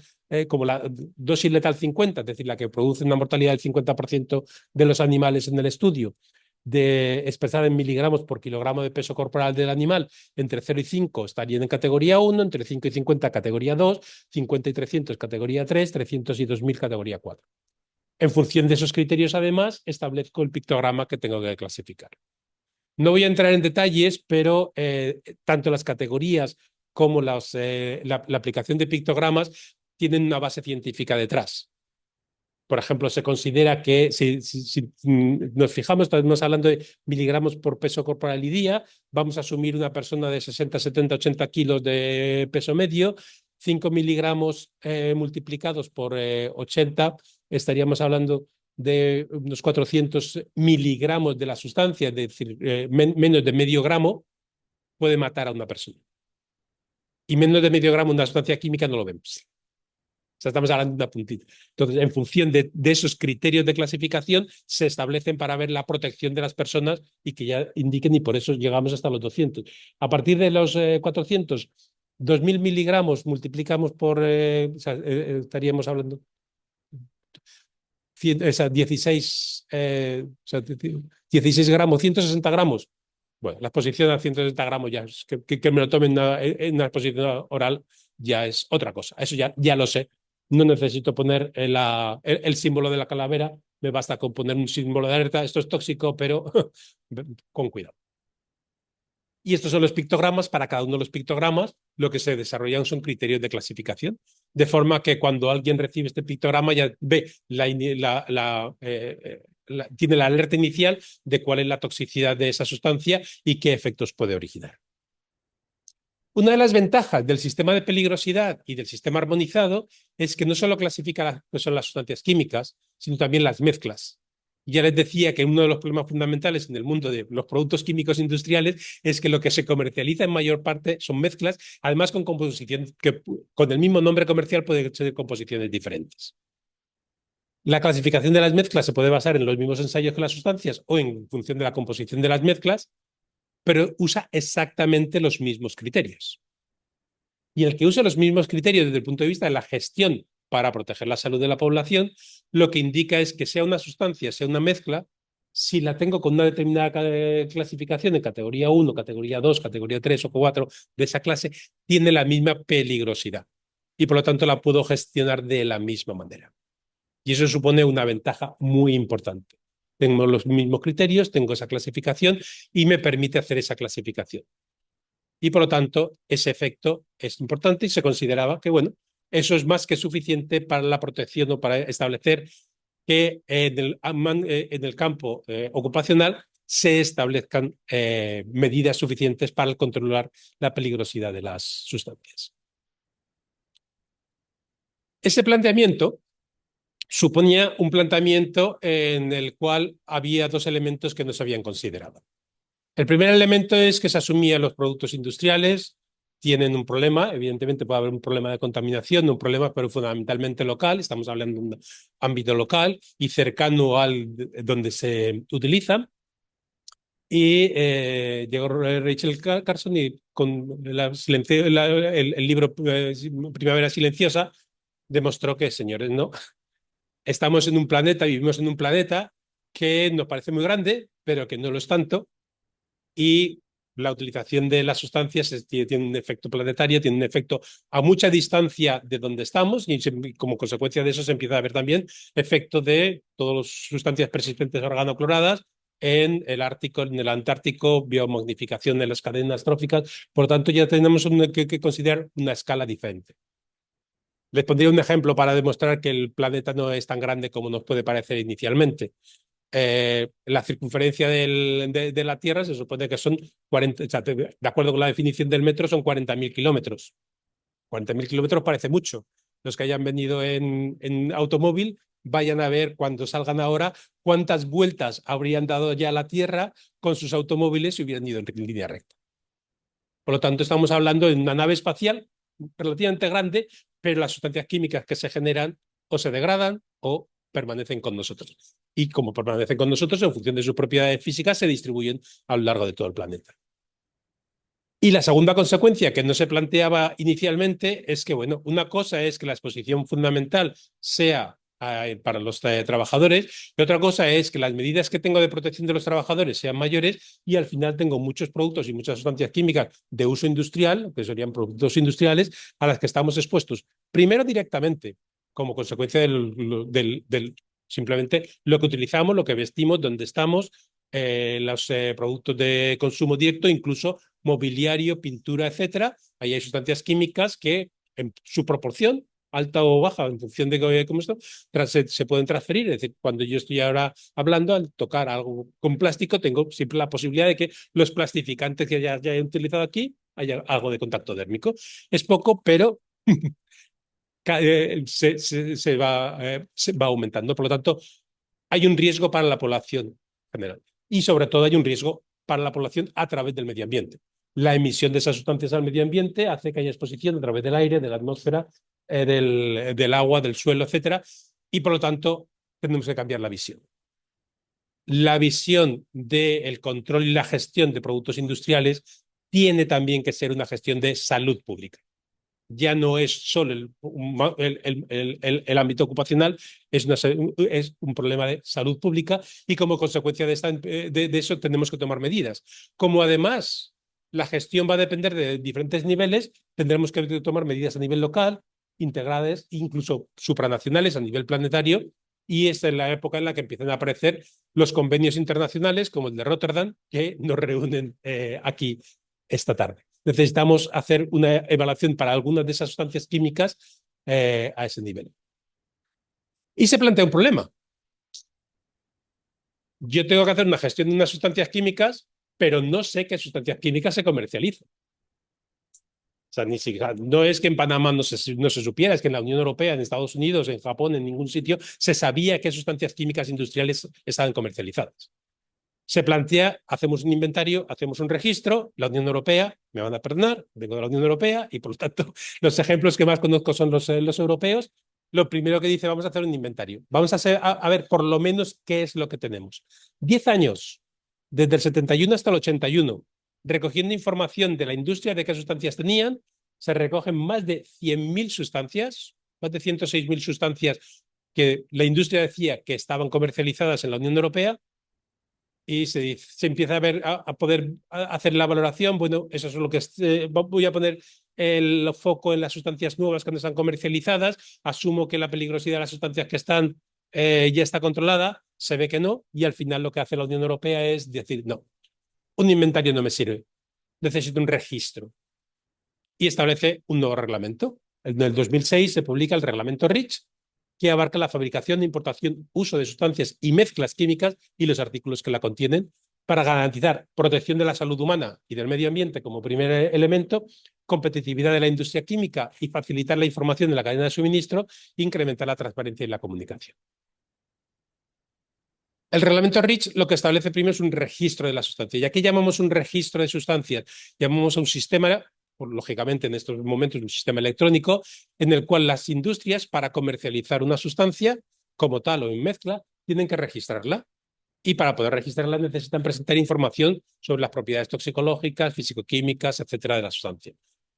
como la dosis letal 50, es decir, la que produce una mortalidad del 50% de los animales en el estudio, expresada en miligramos por kilogramo de peso corporal del animal, entre 0 y 5 estarían en categoría 1, entre 5 y 50 categoría 2, 50 y 300 categoría 3, 300 y 2000 categoría 4. En función de esos criterios, además, establezco el pictograma que tengo que clasificar. No voy a entrar en detalles, pero tanto las categorías como la aplicación de pictogramas tienen una base científica detrás. Por ejemplo, se considera que si nos fijamos, estamos hablando de miligramos por peso corporal y día, vamos a asumir una persona de 60, 70, 80 kilos de peso medio, 5 miligramos multiplicados por 80, estaríamos hablando de unos 400 miligramos de la sustancia, es decir, menos de medio gramo, puede matar a una persona. Y menos de medio gramo una sustancia química no lo vemos. O sea, estamos hablando de una puntita. Entonces, en función de esos criterios de clasificación, se establecen para ver la protección de las personas y que ya indiquen, y por eso llegamos hasta los 200. A partir de los 400, 2000 miligramos multiplicamos por, estaríamos hablando, 16, 16 gramos, 160 gramos. Bueno, la exposición a 160 gramos ya, que me lo tomen en una exposición oral ya es otra cosa. Eso ya lo sé. No necesito poner el símbolo de la calavera, me basta con poner un símbolo de alerta. Esto es tóxico, pero con cuidado. Y estos son los pictogramas. Para cada uno de los pictogramas, lo que se desarrollan son criterios de clasificación, de forma que cuando alguien recibe este pictograma ya ve tiene la alerta inicial de cuál es la toxicidad de esa sustancia y qué efectos puede originar. Una de las ventajas del sistema de peligrosidad y del sistema armonizado es que no solo clasifica lo que son las sustancias químicas, sino también las mezclas. Ya les decía que uno de los problemas fundamentales en el mundo de los productos químicos industriales es que lo que se comercializa en mayor parte son mezclas, además con composiciones que con el mismo nombre comercial pueden ser composiciones diferentes. La clasificación de las mezclas se puede basar en los mismos ensayos que las sustancias o en función de la composición de las mezclas, pero usa exactamente los mismos criterios. Y el que use los mismos criterios desde el punto de vista de la gestión para proteger la salud de la población, lo que indica es que sea una sustancia, sea una mezcla, si la tengo con una determinada clasificación en categoría 1, categoría 2, categoría 3 o 4 de esa clase, tiene la misma peligrosidad y por lo tanto la puedo gestionar de la misma manera. Y eso supone una ventaja muy importante. Tengo los mismos criterios, tengo esa clasificación y me permite hacer esa clasificación. Y por lo tanto, ese efecto es importante y se consideraba que, bueno, eso es más que suficiente para la protección o para establecer que en el campo ocupacional se establezcan medidas suficientes para controlar la peligrosidad de las sustancias. Ese planteamiento suponía un planteamiento en el cual había dos elementos que no se habían considerado. El primer elemento es que se asumía los productos industriales tienen un problema, evidentemente puede haber un problema de contaminación, un problema pero fundamentalmente local, estamos hablando de un ámbito local y cercano al donde se utilizan. Y llegó Rachel Carson y con el libro Primavera Silenciosa demostró que, señores, no, estamos en un planeta, vivimos en un planeta que nos parece muy grande, pero que no lo es tanto, y la utilización de las sustancias tiene un efecto planetario, tiene un efecto a mucha distancia de donde estamos, y como consecuencia de eso se empieza a ver también efecto de todas las sustancias persistentes organocloradas en el Ártico, en el Antártico, biomagnificación de las cadenas tróficas. Por lo tanto, ya tenemos que considerar una escala diferente. Les pondría un ejemplo para demostrar que el planeta no es tan grande como nos puede parecer inicialmente. La circunferencia de la Tierra se supone que son 40, o sea, de acuerdo con la definición del metro, son 40.000 kilómetros. 40.000 kilómetros parece mucho. Los que hayan venido en automóvil vayan a ver cuando salgan ahora cuántas vueltas habrían dado ya a la Tierra con sus automóviles si hubieran ido en línea recta. Por lo tanto, estamos hablando de una nave espacial relativamente grande, pero las sustancias químicas que se generan o se degradan o permanecen con nosotros. y como permanecen con nosotros, en función de sus propiedades físicas, se distribuyen a lo largo de todo el planeta. Y la segunda consecuencia que no se planteaba inicialmente es que, bueno, una cosa es que la exposición fundamental sea para los trabajadores y otra cosa es que las medidas que tengo de protección de los trabajadores sean mayores y al final tengo muchos productos y muchas sustancias químicas de uso industrial, que serían productos industriales, a las que estamos expuestos. Primero directamente, como consecuencia del simplemente lo que utilizamos, lo que vestimos, donde estamos, los productos de consumo directo, incluso mobiliario, pintura, etcétera. Ahí hay sustancias químicas que en su proporción, alta o baja, en función de cómo esto, se pueden transferir. Es decir, cuando yo estoy ahora hablando, al tocar algo con plástico, tengo siempre la posibilidad de que los plastificantes que ya he utilizado aquí haya algo de contacto dérmico. Es poco, pero se va aumentando. Por lo tanto, hay un riesgo para la población general. Y sobre todo hay un riesgo para la población a través del medio ambiente. La emisión de esas sustancias al medio ambiente hace que haya exposición a través del aire, de la atmósfera, del agua, del suelo, etcétera. Y por lo tanto, tenemos que cambiar la visión. La visión del control y la gestión de productos industriales tiene también que ser una gestión de salud pública. Ya no es solo el ámbito ocupacional, es un problema de salud pública y como consecuencia de eso tenemos que tomar medidas. Como además la gestión va a depender de diferentes niveles, tendremos que tomar medidas a nivel local, integradas, incluso supranacionales a nivel planetario, y esta es la época en la que empiezan a aparecer los convenios internacionales como el de Rotterdam, que nos reúnen aquí esta tarde. Necesitamos hacer una evaluación para algunas de esas sustancias químicas a ese nivel. Y se plantea un problema. Yo tengo que hacer una gestión de unas sustancias químicas, pero no sé qué sustancias químicas se comercializan. O sea, ni siquiera, no es que en Panamá no se supiera, es que en la Unión Europea, en Estados Unidos, en Japón, en ningún sitio se sabía qué sustancias químicas industriales estaban comercializadas. Se plantea, hacemos un inventario, hacemos un registro, la Unión Europea, me van a perdonar, vengo de la Unión Europea y por lo tanto los ejemplos que más conozco son los europeos. Lo primero que dice, vamos a hacer un inventario. Vamos a ver por lo menos qué es lo que tenemos. 10 años, desde el 71 hasta el 81, recogiendo información de la industria de qué sustancias tenían, se recogen más de 100.000 sustancias, más de 106.000 sustancias que la industria decía que estaban comercializadas en la Unión Europea y se empieza a poder hacer la valoración. Bueno, eso es lo que voy a poner el foco en las sustancias nuevas que no están comercializadas. Asumo que la peligrosidad de las sustancias que están ya está controlada. Se ve que no. Y al final lo que hace la Unión Europea es decir, no, un inventario no me sirve. Necesito un registro. Y establece un nuevo reglamento. En el 2006 se publica el reglamento REACH, que abarca la fabricación, importación, uso de sustancias y mezclas químicas y los artículos que la contienen para garantizar protección de la salud humana y del medio ambiente como primer elemento, competitividad de la industria química y facilitar la información de la cadena de suministro e incrementar la transparencia y la comunicación. El reglamento REACH lo que establece primero es un registro de la sustancia. ¿Y a qué llamamos un registro de sustancias? Llamamos a un sistema, lógicamente en estos momentos un sistema electrónico, en el cual las industrias para comercializar una sustancia como tal o en mezcla tienen que registrarla. Y para poder registrarla necesitan presentar información sobre las propiedades toxicológicas, físico-químicas, etcétera, de la sustancia.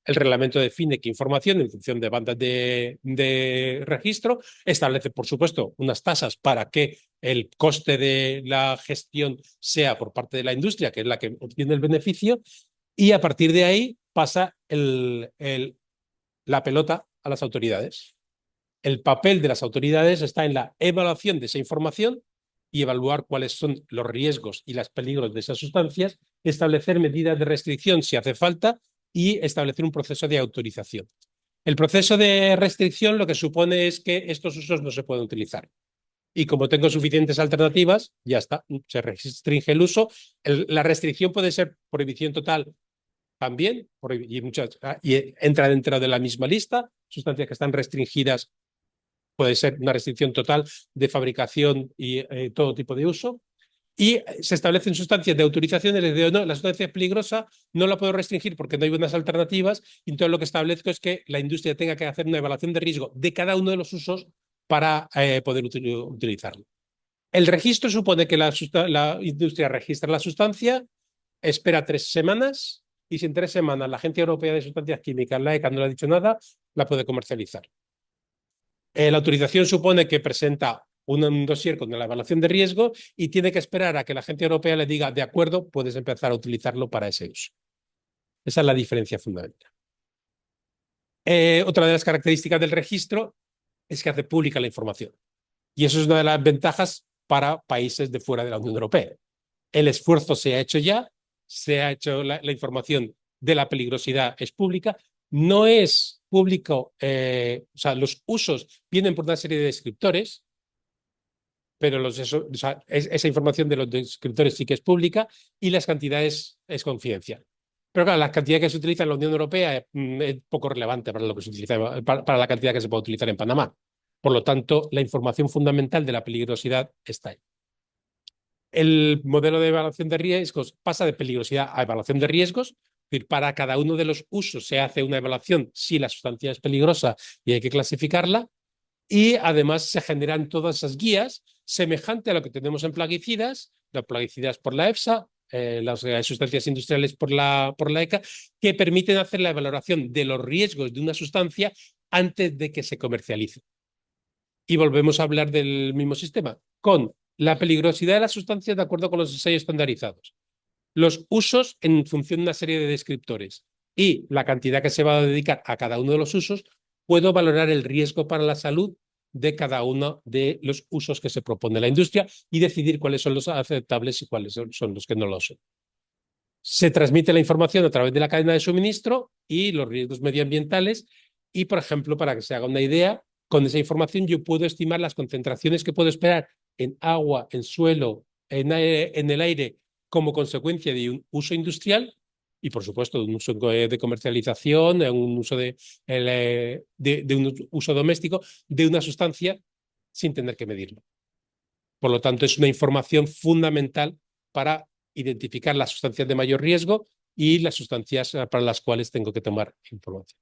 El reglamento define qué información en función de bandas de registro, establece, por supuesto, unas tasas para que el coste de la gestión sea por parte de la industria, que es la que obtiene el beneficio, y a partir de ahí pasa la pelota a las autoridades. El papel de las autoridades está en la evaluación de esa información y evaluar cuáles son los riesgos y los peligros de esas sustancias, establecer medidas de restricción si hace falta y establecer un proceso de autorización. El proceso de restricción lo que supone es que estos usos no se pueden utilizar. Y como tengo suficientes alternativas, ya está, se restringe el uso. La restricción puede ser prohibición total también, y entra dentro de la misma lista, sustancias que están restringidas. Puede ser una restricción total de fabricación y todo tipo de uso. Y se establecen sustancias de autorización, les digo, no, la sustancia es peligrosa, no la puedo restringir porque no hay buenas alternativas, y entonces lo que establezco es que la industria tenga que hacer una evaluación de riesgo de cada uno de los usos para poder utilizarlo. El registro supone que la industria registra la sustancia, espera 3 semanas y si en 3 semanas la Agencia Europea de Sustancias Químicas, la ECA, no le ha dicho nada, la puede comercializar. La autorización supone que presenta un dossier con la evaluación de riesgo y tiene que esperar a que la Agencia Europea le diga, de acuerdo, puedes empezar a utilizarlo para ese uso. Esa es la diferencia fundamental. Otra de las características del registro es que hace pública la información. Y eso es una de las ventajas para países de fuera de la Unión Europea. El esfuerzo se ha hecho ya, se ha hecho la información de la peligrosidad es pública, no es público, o sea, los usos vienen por una serie de descriptores, pero esa información de los descriptores sí que es pública y las cantidades es confidencial. Pero claro, la cantidad que se utiliza en la Unión Europea es poco relevante para lo que se utiliza, para la cantidad que se puede utilizar en Panamá. Por lo tanto, la información fundamental de la peligrosidad está ahí. El modelo de evaluación de riesgos pasa de peligrosidad a evaluación de riesgos. Es decir, para cada uno de los usos se hace una evaluación si la sustancia es peligrosa y hay que clasificarla. Y además se generan todas esas guías semejante a lo que tenemos en plaguicidas, las plaguicidas por la EFSA, las sustancias industriales por la ECA, que permiten hacer la valoración de los riesgos de una sustancia antes de que se comercialice. Y volvemos a hablar del mismo sistema, con la peligrosidad de las sustancias de acuerdo con los ensayos estandarizados, los usos en función de una serie de descriptores y la cantidad que se va a dedicar a cada uno de los usos, puedo valorar el riesgo para la salud de cada uno de los usos que se propone la industria y decidir cuáles son los aceptables y cuáles son los que no lo son. Se transmite la información a través de la cadena de suministro y los riesgos medioambientales y, por ejemplo, para que se haga una idea, con esa información yo puedo estimar las concentraciones que puedo esperar en agua, en suelo, en el aire como consecuencia de un uso industrial y, por supuesto, de un uso de comercialización, de un uso, de un uso doméstico de una sustancia sin tener que medirlo. Por lo tanto, es una información fundamental para identificar las sustancias de mayor riesgo y las sustancias para las cuales tengo que tomar información.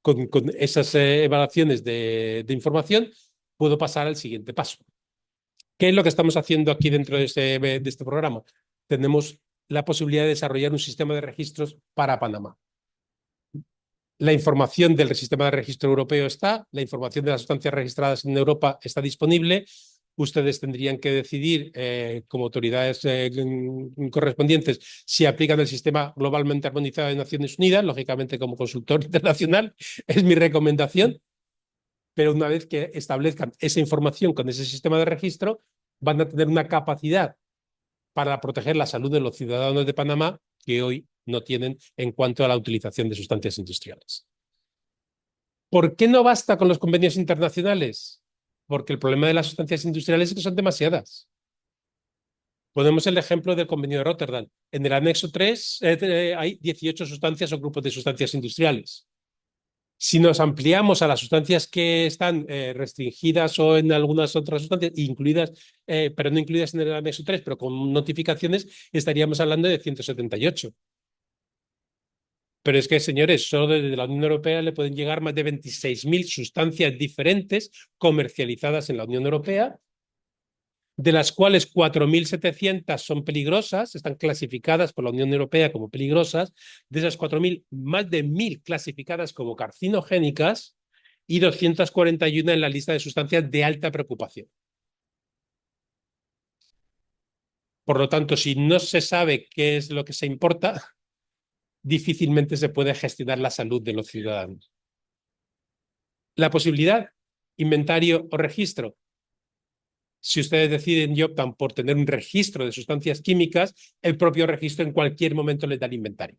Con esas evaluaciones de información puedo pasar al siguiente paso. ¿Qué es lo que estamos haciendo aquí dentro de este programa? Tenemos la posibilidad de desarrollar un sistema de registros para Panamá. La información del sistema de registro europeo está, la información de las sustancias registradas en Europa está disponible. Ustedes tendrían que decidir, como autoridades correspondientes, si aplican el sistema globalmente armonizado de Naciones Unidas. Lógicamente, como consultor internacional, es mi recomendación. Pero una vez que establezcan esa información con ese sistema de registro, van a tener una capacidad para proteger la salud de los ciudadanos de Panamá que hoy no tienen en cuanto a la utilización de sustancias industriales. ¿Por qué no basta con los convenios internacionales? Porque el problema de las sustancias industriales es que son demasiadas. Ponemos el ejemplo del convenio de Rotterdam. En el anexo 3 hay 18 sustancias o grupos de sustancias industriales. Si nos ampliamos a las sustancias que están restringidas o en algunas otras sustancias, incluidas, pero no incluidas en el anexo 3, pero con notificaciones, estaríamos hablando de 178. Pero es que, señores, solo desde la Unión Europea le pueden llegar más de 26.000 sustancias diferentes comercializadas en la Unión Europea, de las cuales 4.700 son peligrosas, están clasificadas por la Unión Europea como peligrosas. De esas 4.000, más de 1.000 clasificadas como carcinogénicas y 241 en la lista de sustancias de alta preocupación. Por lo tanto, si no se sabe qué es lo que se importa, difícilmente se puede gestionar la salud de los ciudadanos. La posibilidad, inventario o registro. Si ustedes deciden y optan por tener un registro de sustancias químicas, el propio registro en cualquier momento les da el inventario.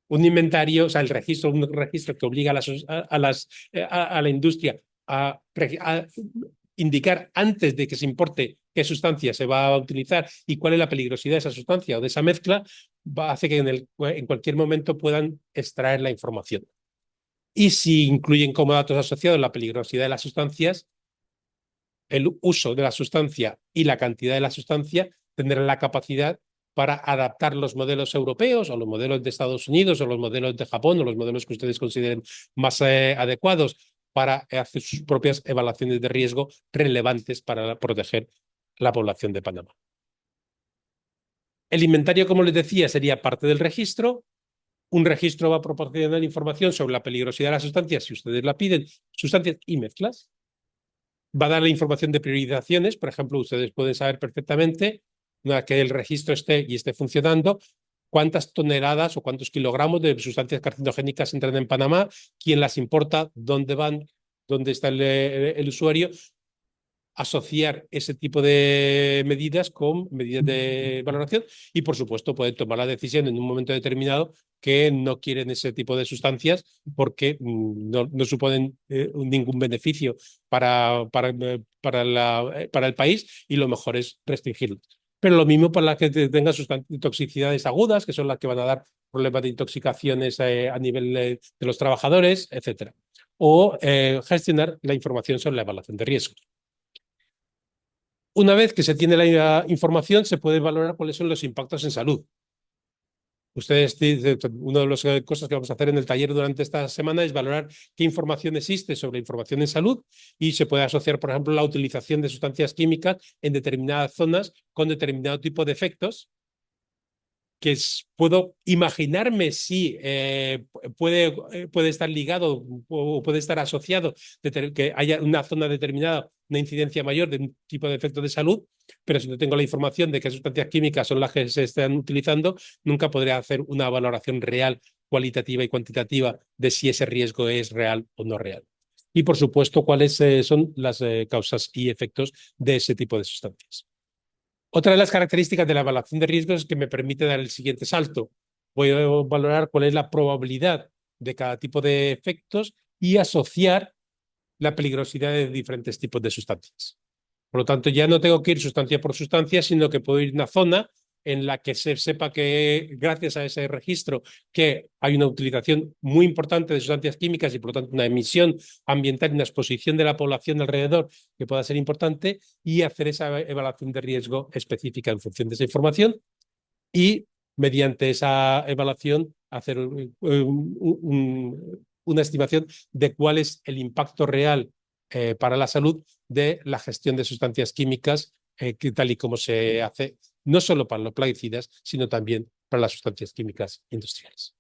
Un inventario, o sea, un registro que obliga a la industria a indicar antes de que se importe qué sustancia se va a utilizar y cuál es la peligrosidad de esa sustancia o de esa mezcla, hace que en cualquier momento puedan extraer la información. Y si incluyen como datos asociados la peligrosidad de las sustancias, el uso de la sustancia y la cantidad de la sustancia, tendrán la capacidad para adaptar los modelos europeos o los modelos de Estados Unidos o los modelos de Japón o los modelos que ustedes consideren más adecuados para hacer sus propias evaluaciones de riesgo relevantes para proteger la población de Panamá. El inventario, como les decía, sería parte del registro. Un registro va a proporcionar información sobre la peligrosidad de las sustancias, si ustedes la piden, sustancias y mezclas. Va a dar la información de priorizaciones. Por ejemplo, ustedes pueden saber perfectamente, una vez que el registro esté y esté funcionando, cuántas toneladas o cuántos kilogramos de sustancias carcinogénicas entran en Panamá, quién las importa, dónde van, dónde está el usuario. Asociar ese tipo de medidas con medidas de valoración y, por supuesto, pueden tomar la decisión en un momento determinado que no quieren ese tipo de sustancias porque no suponen ningún beneficio para el país y lo mejor es restringirlos. Pero lo mismo para las que tengan toxicidades agudas, que son las que van a dar problemas de intoxicaciones a nivel de los trabajadores, etcétera. O gestionar la información sobre la evaluación de riesgos. Una vez que se tiene la información, se puede valorar cuáles son los impactos en salud. Ustedes, una de las cosas que vamos a hacer en el taller durante esta semana es valorar qué información existe sobre información en salud y se puede asociar, por ejemplo, la utilización de sustancias químicas en determinadas zonas con determinado tipo de efectos que puedo imaginarme si puede estar ligado o puede estar asociado, que haya una zona determinada, una incidencia mayor de un tipo de efecto de salud, pero si no tengo la información de qué sustancias químicas son las que se están utilizando, nunca podré hacer una valoración real, cualitativa y cuantitativa de si ese riesgo es real o no real. Y, por supuesto, cuáles son las causas y efectos de ese tipo de sustancias. Otra de las características de la evaluación de riesgos es que me permite dar el siguiente salto. Voy a valorar cuál es la probabilidad de cada tipo de efectos y asociar la peligrosidad de diferentes tipos de sustancias. Por lo tanto, ya no tengo que ir sustancia por sustancia, sino que puedo ir a una zona en la que se sepa que, gracias a ese registro, que hay una utilización muy importante de sustancias químicas y, por lo tanto, una emisión ambiental y una exposición de la población alrededor que pueda ser importante y hacer esa evaluación de riesgo específica en función de esa información y, mediante esa evaluación, hacer una estimación de cuál es el impacto real para la salud de la gestión de sustancias químicas, tal y como se hace no solo para los plaguicidas, sino también para las sustancias químicas industriales.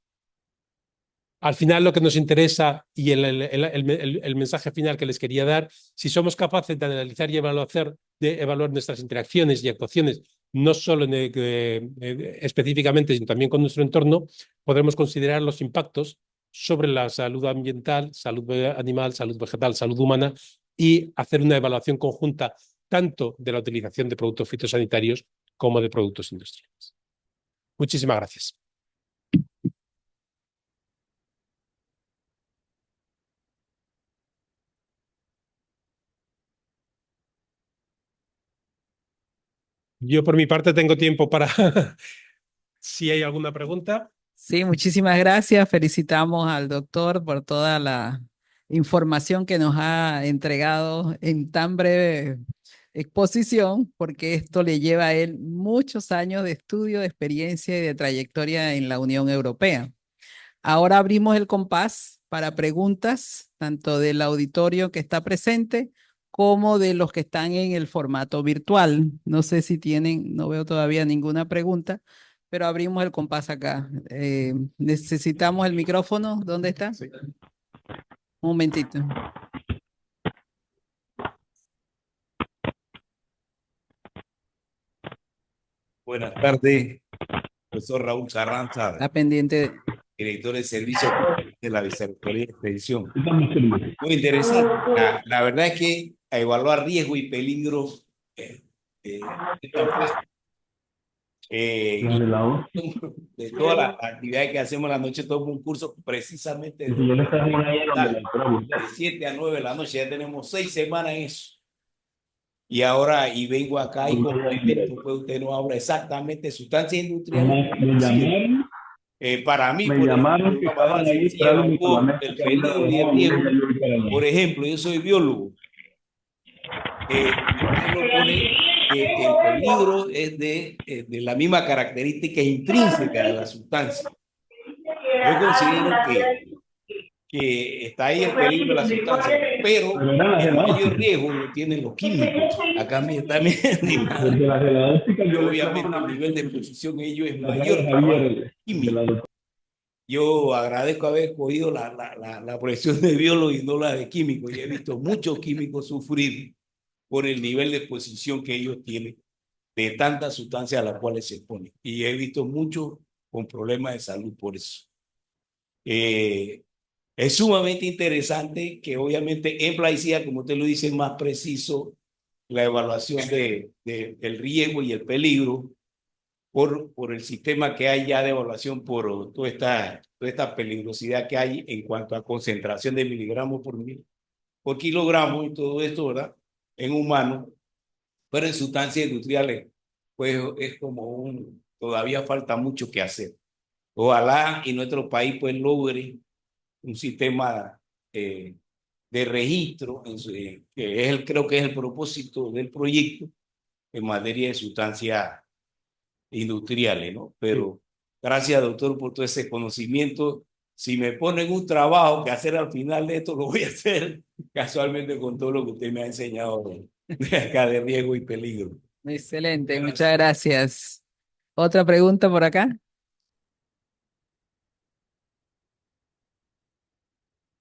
Al final, lo que nos interesa y el mensaje final que les quería dar, si somos capaces de analizar y evaluar nuestras interacciones y actuaciones, no solo específicamente, sino también con nuestro entorno, podremos considerar los impactos sobre la salud ambiental, salud animal, salud vegetal, salud humana y hacer una evaluación conjunta tanto de la utilización de productos fitosanitarios como de productos industriales. Muchísimas gracias. Yo por mi parte tengo tiempo para si hay alguna pregunta. Sí, muchísimas gracias. Felicitamos al doctor por toda la información que nos ha entregado en tan breve exposición, porque esto le lleva a él muchos años de estudio, de experiencia y de trayectoria en la Unión Europea. Ahora abrimos el compás para preguntas, tanto del auditorio que está presente como de los que están en el formato virtual. No sé si tienen, no veo todavía ninguna pregunta, pero abrimos el compás acá. Necesitamos el micrófono. ¿Dónde está? Sí. Un momentito. Buenas tardes, profesor Raúl Carranza, Está pendiente. director de servicio de la Vicerrectoría de Expedición. Muy interesante. La verdad es que a evaluar riesgo y peligro de todas las actividades que hacemos en la noche, tomo un curso precisamente de 7 a 9 de la noche. Ya tenemos 6 semanas en eso. Y ahora, y vengo acá y complemento, pues usted nos habla exactamente de sustancias industriales. Para mí, me llamaron que estaban ahí esperando el peligro y el riesgo. Por ejemplo, yo soy biólogo. Usted propone que el peligro es de la misma característica intrínseca de la sustancia. Yo considero que está ahí el peligro de la sustancia, pero el mayor riesgo lo tienen los químicos. Acá también, obviamente el nivel de exposición ellos es mayor para los químicos. Yo agradezco haber cogido la profesión de biólogo y no la de químico, y he visto muchos químicos sufrir por el nivel de exposición que ellos tienen de tantas sustancias a las cuales se exponen. Y he visto muchos con problemas de salud por eso. Es sumamente interesante que obviamente en plaguicida, como usted lo dice, es más preciso la evaluación del riesgo y el peligro por el sistema que hay ya de evaluación por toda esta peligrosidad que hay en cuanto a concentración de miligramos por kilogramo y todo esto, ¿verdad? En humanos, pero en sustancias industriales, pues es como todavía falta mucho que hacer. Ojalá y nuestro país pues logre un sistema de registro, que es creo que es el propósito del proyecto en materia de sustancias industriales, ¿no? Pero gracias, doctor, por todo ese conocimiento. Si me ponen un trabajo que hacer al final de esto, lo voy a hacer casualmente con todo lo que usted me ha enseñado de acá de riesgo y peligro. Excelente, muchas gracias. ¿Otra pregunta por acá?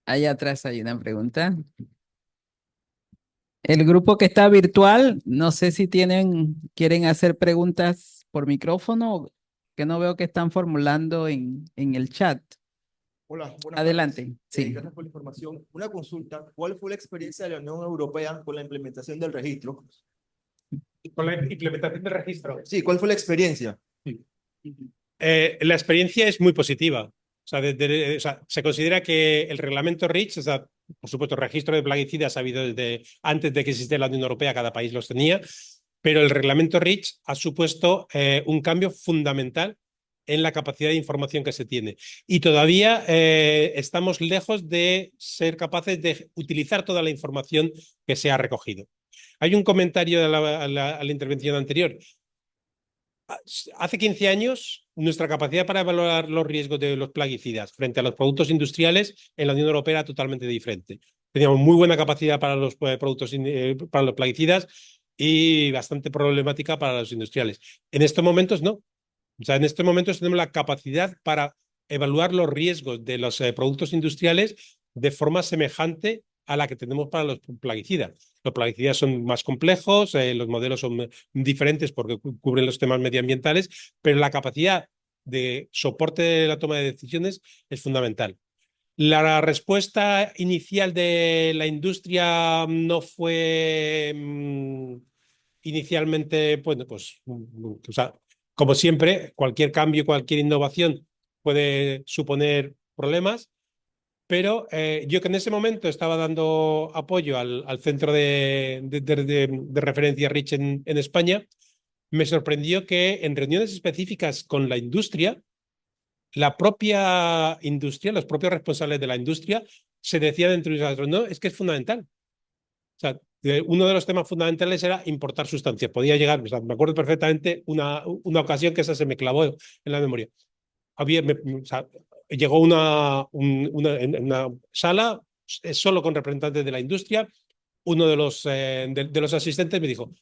Allá atrás hay una pregunta. El grupo que está virtual, no sé si quieren hacer preguntas por micrófono, que no veo que están formulando en el chat. Hola, buenas Adelante. tardes. Sí. Gracias por la información. Una consulta, ¿cuál fue la experiencia de la Unión Europea con la implementación del registro? Con la implementación del registro. Sí, ¿cuál fue la experiencia? La experiencia es muy positiva. O sea, se considera que el reglamento REACH, o sea, por supuesto, el registro de plaguicidas ha habido desde antes de que existiera la Unión Europea, cada país los tenía, pero el reglamento REACH ha supuesto un cambio fundamental en la capacidad de información que se tiene. Y todavía estamos lejos de ser capaces de utilizar toda la información que se ha recogido. Hay un comentario a la intervención anterior. Hace 15 años, nuestra capacidad para evaluar los riesgos de los plaguicidas frente a los productos industriales en la Unión Europea era totalmente diferente. Teníamos muy buena capacidad para los productos para los plaguicidas y bastante problemática para los industriales. En estos momentos no. O sea, en estos momentos tenemos la capacidad para evaluar los riesgos de los productos industriales de forma semejante a la que tenemos para los plaguicidas. Los plaguicidas son más complejos, los modelos son diferentes porque cubren los temas medioambientales, pero la capacidad de soporte de la toma de decisiones es fundamental. La respuesta inicial de la industria no fue inicialmente, bueno, pues, o sea, como siempre, cualquier cambio, cualquier innovación puede suponer problemas, pero yo que en ese momento estaba dando apoyo al centro de referencia REACH en España, me sorprendió que en reuniones específicas con la industria, la propia industria, los propios responsables de la industria, se decían entre nosotros, no, es que es fundamental. O sea, uno de los temas fundamentales era importar sustancias. Podía llegar, o sea, me acuerdo perfectamente una ocasión que esa se me clavó en la memoria. O sea, llegó en una sala solo con representantes de la industria. Uno de los asistentes me dijo,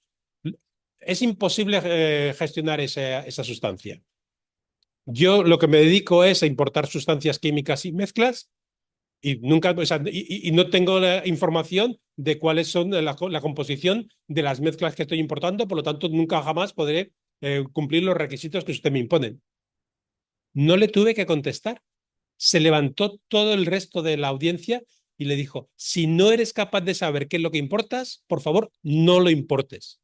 es imposible gestionar esa sustancia. Yo lo que me dedico es a importar sustancias químicas y mezclas y nunca, o sea, y no tengo la información de cuáles son la composición de las mezclas que estoy importando, por lo tanto nunca jamás podré cumplir los requisitos que usted me imponen. No le tuve que contestar. Se levantó todo el resto de la audiencia y le dijo, si no eres capaz de saber qué es lo que importas, por favor, no lo importes.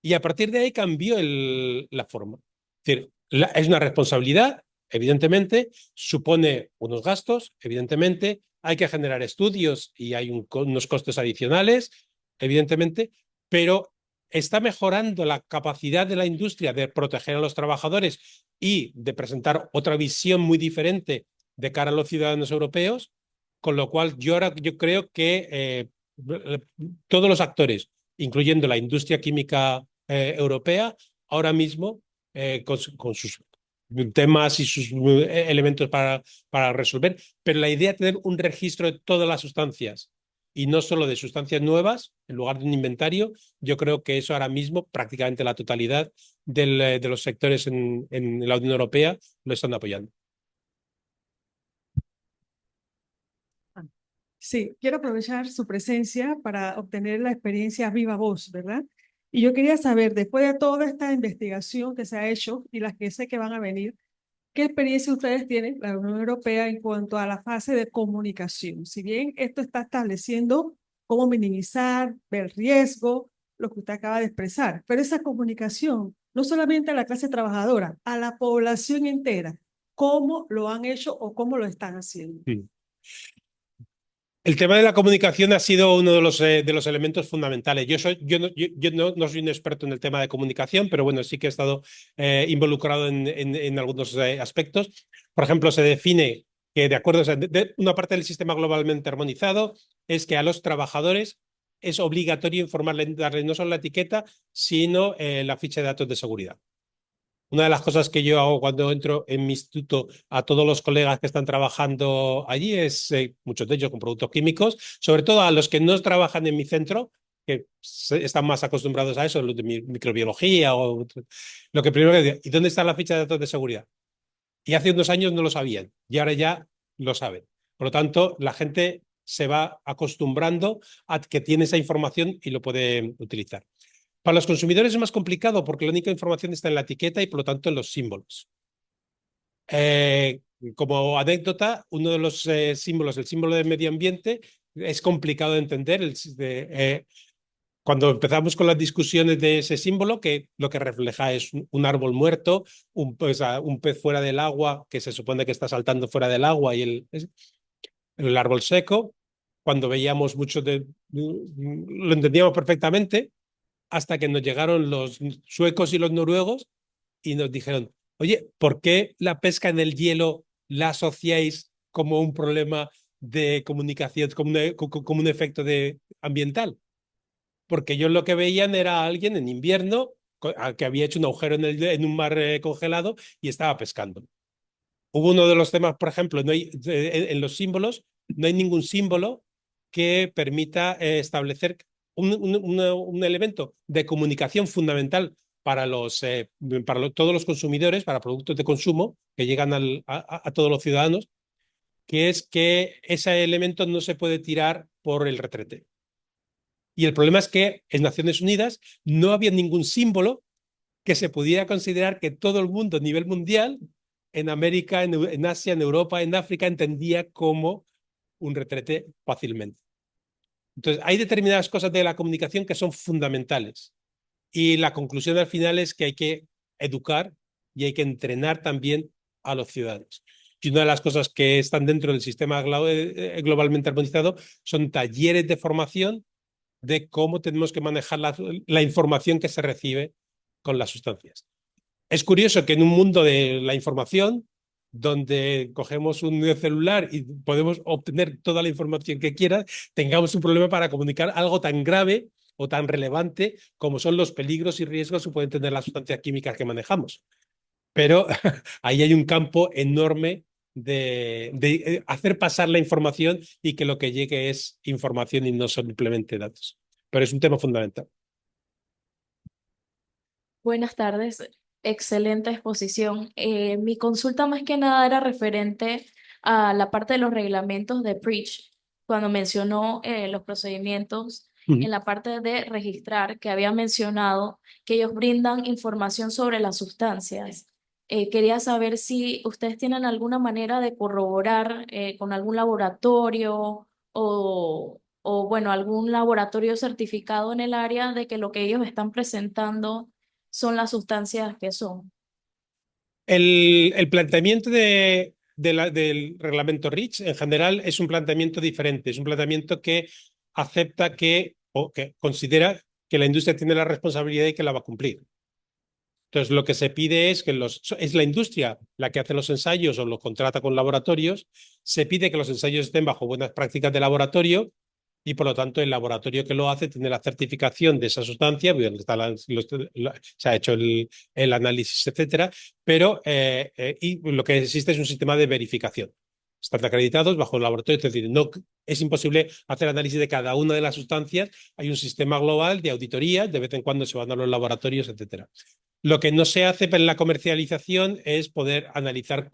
Y a partir de ahí cambió la forma. Es decir, es una responsabilidad, evidentemente, supone unos gastos, evidentemente, hay que generar estudios y hay unos costes adicionales, evidentemente, pero está mejorando la capacidad de la industria de proteger a los trabajadores y de presentar otra visión muy diferente de cara a los ciudadanos europeos, con lo cual yo creo que todos los actores, incluyendo la industria química europea, ahora mismo con sus temas y sus elementos para resolver, pero la idea de tener un registro de todas las sustancias y no solo de sustancias nuevas, en lugar de un inventario, yo creo que eso ahora mismo prácticamente la totalidad de los sectores en la Unión Europea lo están apoyando. Sí, quiero aprovechar su presencia para obtener la experiencia viva voz, ¿verdad? Y yo quería saber, después de toda esta investigación que se ha hecho y las que sé que van a venir, ¿qué experiencia ustedes tienen, la Unión Europea, en cuanto a la fase de comunicación? Si bien esto está estableciendo cómo minimizar el riesgo, lo que usted acaba de expresar, pero esa comunicación, no solamente a la clase trabajadora, a la población entera, ¿cómo lo han hecho o cómo lo están haciendo? El tema de la comunicación ha sido uno de los elementos fundamentales. Yo no soy un experto en el tema de comunicación, pero bueno, sí que he estado involucrado en algunos aspectos. Por ejemplo, se define que, de acuerdo, o sea, una parte del sistema globalmente armonizado es que a los trabajadores es obligatorio informarles, darles no solo la etiqueta, sino la ficha de datos de seguridad. Una de las cosas que yo hago cuando entro en mi instituto a todos los colegas que están trabajando allí es, muchos de ellos con productos químicos, sobre todo a los que no trabajan en mi centro, que están más acostumbrados a eso, los de microbiología o lo que primero que digo, ¿y dónde está la ficha de datos de seguridad? Y hace unos años no lo sabían y ahora ya lo saben. Por lo tanto, la gente se va acostumbrando a que tiene esa información y lo puede utilizar. Para los consumidores es más complicado porque la única información está en la etiqueta y por lo tanto en los símbolos. Como anécdota, uno de los símbolos, el símbolo del medio ambiente, es complicado de entender. Cuando empezamos con las discusiones de ese símbolo, que lo que refleja es un árbol muerto, un pez fuera del agua, que se supone que está saltando fuera del agua, y el árbol seco, cuando veíamos mucho lo entendíamos perfectamente, hasta que nos llegaron los suecos y los noruegos y nos dijeron, oye, ¿por qué la pesca en el hielo la asociáis como un problema de comunicación, como un efecto ambiental? Porque ellos lo que veían era a alguien en invierno que había hecho un agujero en un mar congelado y estaba pescando. Hubo uno de los temas, por ejemplo, en los símbolos, no hay ningún símbolo que permita establecer un elemento de comunicación fundamental para todos los consumidores, para productos de consumo que llegan a todos los ciudadanos, que es que ese elemento no se puede tirar por el retrete. Y el problema es que en Naciones Unidas no había ningún símbolo que se pudiera considerar que todo el mundo a nivel mundial, en América, en Asia, en Europa, en África, entendía como un retrete fácilmente. Entonces, hay determinadas cosas de la comunicación que son fundamentales. Y la conclusión al final es que hay que educar y hay que entrenar también a los ciudadanos. Y una de las cosas que están dentro del sistema globalmente armonizado son talleres de formación de cómo tenemos que manejar la información que se recibe con las sustancias. Es curioso que en un mundo de la información, donde cogemos un celular y podemos obtener toda la información que quieras, tengamos un problema para comunicar algo tan grave o tan relevante como son los peligros y riesgos que pueden tener las sustancias químicas que manejamos. Pero ahí hay un campo enorme de hacer pasar la información y que lo que llegue es información y no simplemente datos. Pero es un tema fundamental. Buenas tardes, excelente exposición. Mi consulta más que nada era referente a la parte de los reglamentos de PREACH, cuando mencionó los procedimientos en la parte de registrar, que había mencionado que ellos brindan información sobre las sustancias. Quería saber si ustedes tienen alguna manera de corroborar con algún laboratorio o, bueno, algún laboratorio certificado en el área de que lo que ellos están presentando son las sustancias que son. El planteamiento del reglamento REACH en general es un planteamiento diferente, es un planteamiento que acepta o que considera que la industria tiene la responsabilidad y que la va a cumplir. Entonces, lo que se pide es que es la industria la que hace los ensayos o los contrata con laboratorios, se pide que los ensayos estén bajo buenas prácticas de laboratorio y por lo tanto el laboratorio que lo hace tiene la certificación de esa sustancia, se ha hecho el análisis, etcétera, pero y lo que existe es un sistema de verificación. Están acreditados bajo el laboratorio, es decir, no es imposible hacer análisis de cada una de las sustancias. Hay un sistema global de auditoría, de vez en cuando se van a los laboratorios, etcétera. Lo que no se hace en la comercialización es poder analizar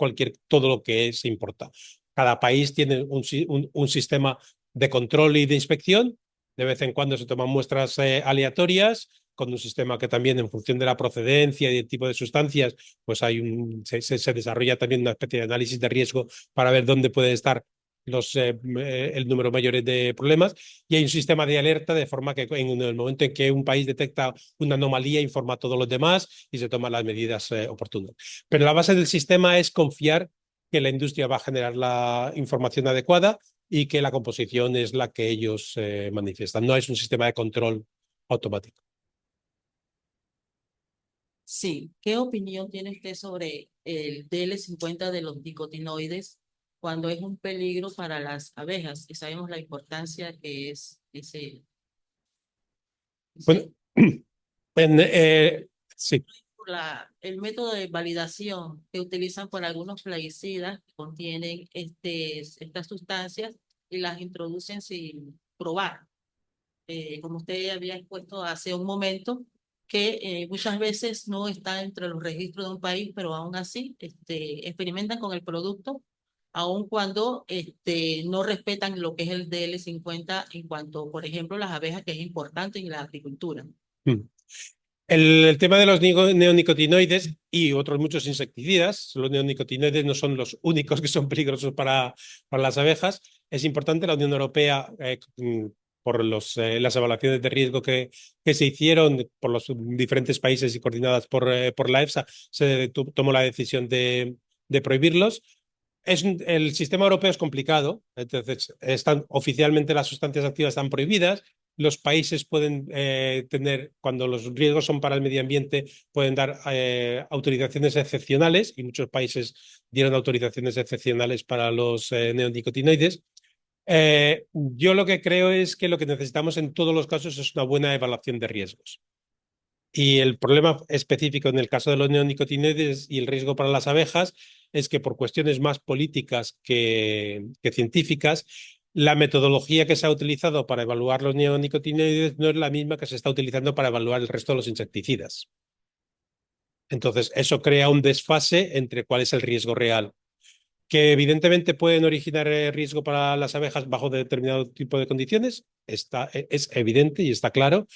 todo lo que se importa. Cada país tiene un sistema de control y de inspección. De vez en cuando se toman muestras aleatorias con un sistema que también, en función de la procedencia y el tipo de sustancias, pues se desarrolla también una especie de análisis de riesgo para ver dónde puede estar el número mayor de problemas, y hay un sistema de alerta de forma que en el momento en que un país detecta una anomalía informa a todos los demás y se toman las medidas oportunas. Pero la base del sistema es confiar que la industria va a generar la información adecuada y que la composición es la que ellos manifiestan. No es un sistema de control automático. Sí, ¿qué opinión tiene usted sobre el DL50 de los nicotinoides cuando es un peligro para las abejas? Y sabemos la importancia que es Bueno, sí. el método de validación que utilizan por algunos plaguicidas que contienen estas sustancias y las introducen sin probar. Como usted había expuesto hace un momento, que muchas veces no está entre los registros de un país, pero aún así experimentan con el producto, aun cuando no respetan lo que es el DL50 en cuanto, por ejemplo, las abejas, que es importante en la agricultura. El tema de los neonicotinoides y otros muchos insecticidas, los neonicotinoides no son los únicos que son peligrosos para las abejas. Es importante, la Unión Europea, por las evaluaciones de riesgo que se hicieron por los diferentes países y coordinadas por la EFSA, se tomó la decisión de prohibirlos. El sistema europeo es complicado, entonces oficialmente las sustancias activas están prohibidas. Los países pueden tener, cuando los riesgos son para el medio ambiente, pueden dar autorizaciones excepcionales, y muchos países dieron autorizaciones excepcionales para los neonicotinoides. Yo lo que creo es que lo que necesitamos en todos los casos es una buena evaluación de riesgos. Y el problema específico en el caso de los neonicotinoides y el riesgo para las abejas es que, por cuestiones más políticas que científicas, la metodología que se ha utilizado para evaluar los neonicotinoides no es la misma que se está utilizando para evaluar el resto de los insecticidas. Entonces, eso crea un desfase entre cuál es el riesgo real. Que evidentemente pueden originar riesgo para las abejas bajo determinado tipo de condiciones, es evidente y está claro.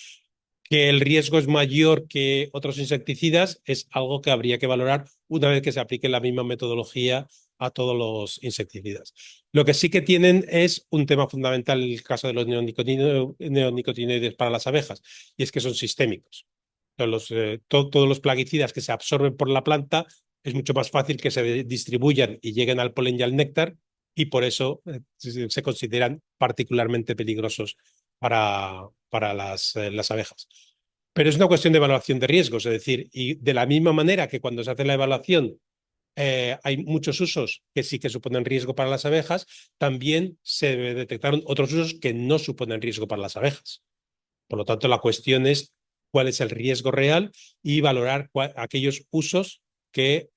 Que el riesgo es mayor que otros insecticidas es algo que habría que valorar una vez que se aplique la misma metodología a todos los insecticidas. Lo que sí que tienen es un tema fundamental en el caso de los neonicotinoides para las abejas, y es que son sistémicos. Todos los plaguicidas que se absorben por la planta es mucho más fácil que se distribuyan y lleguen al polen y al néctar, y por eso se consideran particularmente peligrosos para las abejas. Pero es una cuestión de evaluación de riesgos, es decir, y de la misma manera que cuando se hace la evaluación hay muchos usos que sí que suponen riesgo para las abejas, también se detectaron otros usos que no suponen riesgo para las abejas. Por lo tanto, la cuestión es cuál es el riesgo real y valorar aquellos usos que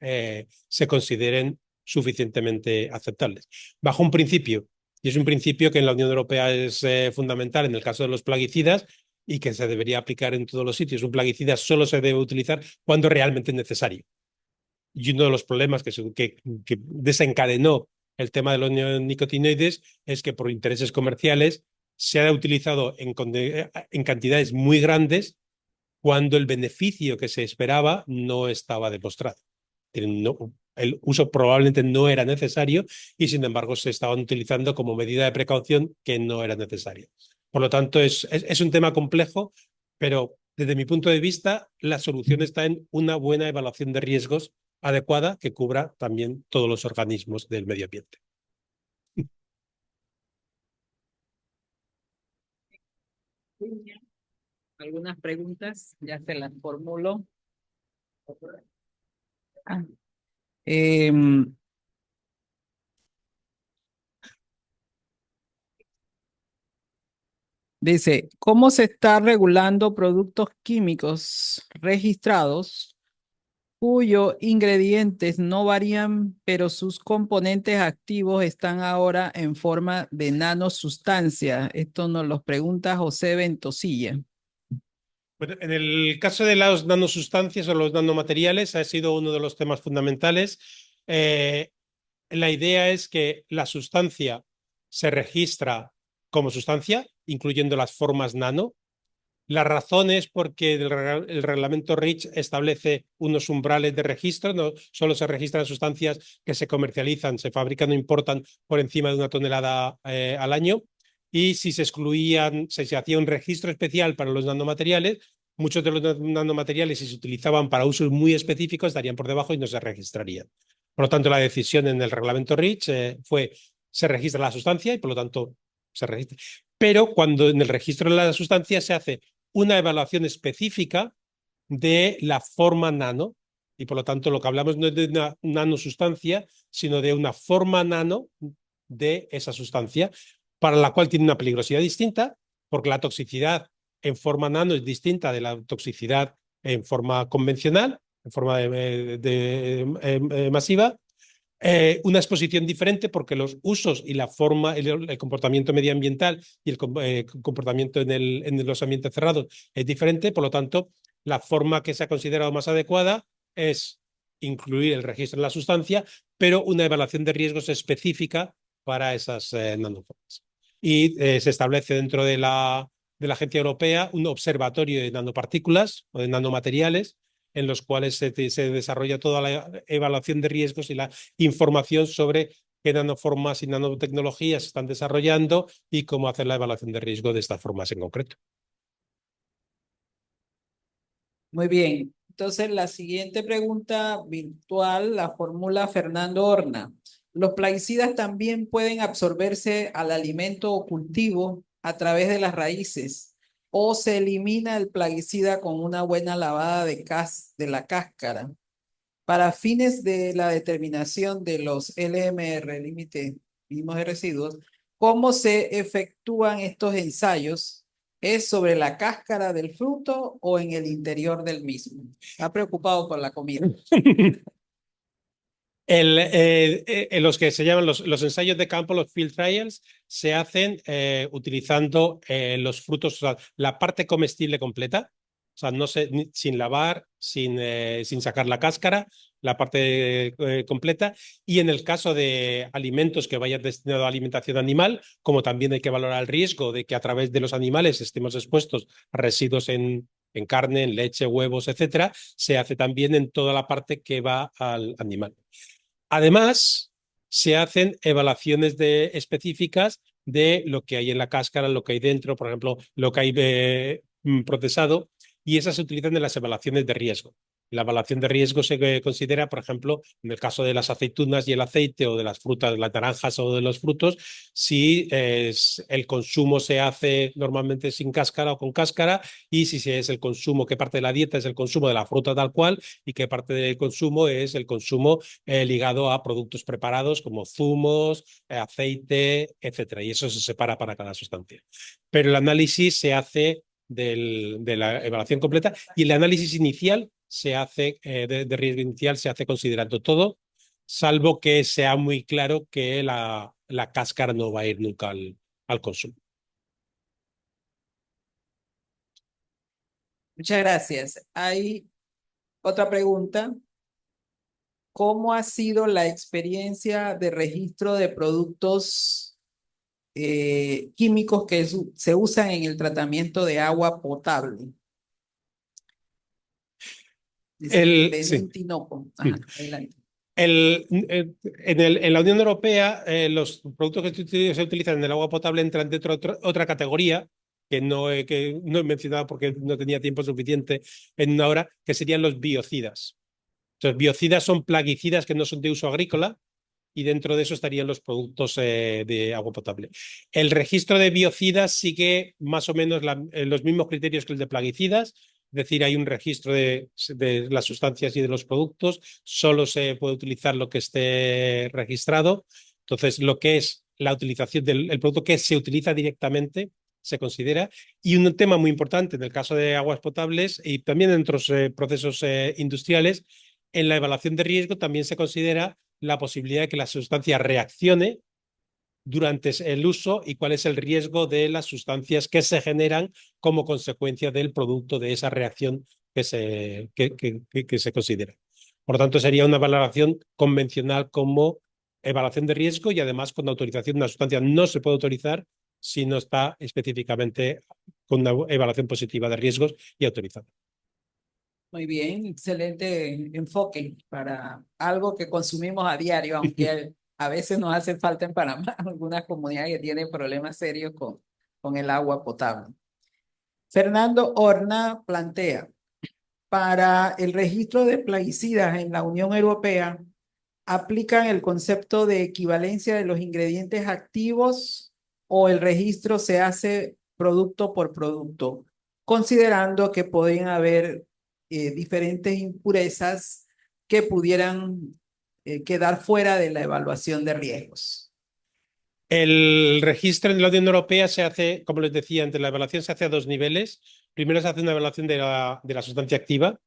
se consideren suficientemente aceptables. Bajo un principio, y es un principio que en la Unión Europea es fundamental en el caso de los plaguicidas y que se debería aplicar en todos los sitios. Un plaguicida solo se debe utilizar cuando realmente es necesario. Y uno de los problemas que desencadenó el tema de los neonicotinoides es que, por intereses comerciales, se ha utilizado en cantidades muy grandes cuando el beneficio que se esperaba no estaba demostrado. El uso probablemente no era necesario y, sin embargo, se estaban utilizando como medida de precaución que no era necesaria. Por lo tanto, es un tema complejo, pero desde mi punto de vista, la solución está en una buena evaluación de riesgos adecuada que cubra también todos los organismos del medio ambiente. Algunas preguntas, ya se las formulo. Ah, em, Dice, ¿cómo se está regulando productos químicos registrados cuyos ingredientes no varían, pero sus componentes activos están ahora en forma de nanosustancia? Esto nos lo pregunta José Ventosilla. Bueno, en el caso de las nanosustancias o los nanomateriales ha sido uno de los temas fundamentales. La idea es que la sustancia se registra como sustancia, incluyendo las formas nano. La razón es porque el reglamento REACH establece unos umbrales de registro, no solo se registran sustancias que se comercializan, se fabrican o importan por encima de 1 tonelada al año, y si se excluían, si se hacía un registro especial para los nanomateriales, muchos de los nanomateriales, si se utilizaban para usos muy específicos, estarían por debajo y no se registrarían. Por lo tanto, la decisión en el reglamento REACH fue, se registra la sustancia y por lo tanto se registra. Pero cuando en el registro de la sustancia se hace una evaluación específica de la forma nano, y por lo tanto lo que hablamos no es de una nanosustancia, sino de una forma nano de esa sustancia, para la cual tiene una peligrosidad distinta, porque la toxicidad en forma nano es distinta de la toxicidad en forma convencional, en forma masiva. Una exposición diferente porque los usos y la forma, el comportamiento medioambiental y el comportamiento en los ambientes cerrados es diferente. Por lo tanto, la forma que se ha considerado más adecuada es incluir el registro de la sustancia, pero una evaluación de riesgos específica para esas nanoformas. Y se establece dentro de la Agencia Europea un observatorio de nanopartículas o de nanomateriales en los cuales se desarrolla toda la evaluación de riesgos y la información sobre qué nanoformas y nanotecnologías se están desarrollando y cómo hacer la evaluación de riesgo de estas formas en concreto. Muy bien. Entonces, la siguiente pregunta virtual la formula Fernando Horna. ¿Los plaguicidas también pueden absorberse al alimento o cultivo a través de las raíces? ¿O se elimina el plaguicida con una buena lavada de la cáscara? Para fines de la determinación de los LMR, límite mínimos de residuos, ¿cómo se efectúan estos ensayos? ¿Es sobre la cáscara del fruto o en el interior del mismo? Está preocupado por la comida. Los que se llaman los ensayos de campo, los field trials, se hacen utilizando los frutos, o sea, la parte comestible completa, o sea, sin lavar, sin sacar la cáscara, la parte completa. Y en el caso de alimentos que vayan destinados a alimentación animal, como también hay que valorar el riesgo de que a través de los animales estemos expuestos a residuos en carne, en leche, huevos, etcétera, se hace también en toda la parte que va al animal. Además, se hacen evaluaciones específicas de lo que hay en la cáscara, lo que hay dentro, por ejemplo, lo que hay procesado, y esas se utilizan en las evaluaciones de riesgo. La evaluación de riesgo se considera, por ejemplo, en el caso de las aceitunas y el aceite, o de las frutas, las naranjas o de los frutos, si el consumo se hace normalmente sin cáscara o con cáscara, y si es el consumo, qué parte de la dieta es el consumo de la fruta tal cual, y qué parte del consumo es el consumo ligado a productos preparados como zumos, aceite, etcétera. Y eso se separa para cada sustancia. Pero el análisis se hace de la evaluación completa, y el análisis inicial se hace de riesgo inicial se hace considerando todo, salvo que sea muy claro que la cáscara no va a ir nunca al consumo. Muchas gracias. Hay otra pregunta. ¿Cómo ha sido la experiencia de registro de productos químicos que se usan en el tratamiento de agua potable? Sí. Ajá, adelante. En la Unión Europea, los productos que se utilizan en el agua potable entran dentro de otra categoría que no he mencionado porque no tenía tiempo suficiente en una hora, que serían los biocidas. Entonces, biocidas son plaguicidas que no son de uso agrícola, y dentro de eso estarían los productos de agua potable. El registro de biocidas sigue más o menos los mismos criterios que el de plaguicidas. Es decir, hay un registro de las sustancias y de los productos, solo se puede utilizar lo que esté registrado. Entonces, lo que es la utilización del producto que se utiliza directamente se considera. Y un tema muy importante en el caso de aguas potables y también en otros procesos industriales, en la evaluación de riesgo también se considera la posibilidad de que la sustancia reaccione durante el uso y cuál es el riesgo de las sustancias que se generan como consecuencia del producto de esa reacción que se considera. Por lo tanto, sería una valoración convencional como evaluación de riesgo y además con autorización de una sustancia no se puede autorizar si no está específicamente con una evaluación positiva de riesgos y autorizada. Muy bien, excelente enfoque para algo que consumimos a diario, aunque a veces nos hace falta en Panamá, algunas comunidades que tienen problemas serios con el agua potable. Fernando Horna plantea, para el registro de plaguicidas en la Unión Europea, ¿aplican el concepto de equivalencia de los ingredientes activos o el registro se hace producto por producto, considerando que pueden haber diferentes impurezas que pudieran quedar fuera de la evaluación de riesgos? El registro en la Unión Europea se hace, como les decía antes, la evaluación se hace a dos niveles. Primero se hace una evaluación de la sustancia activa.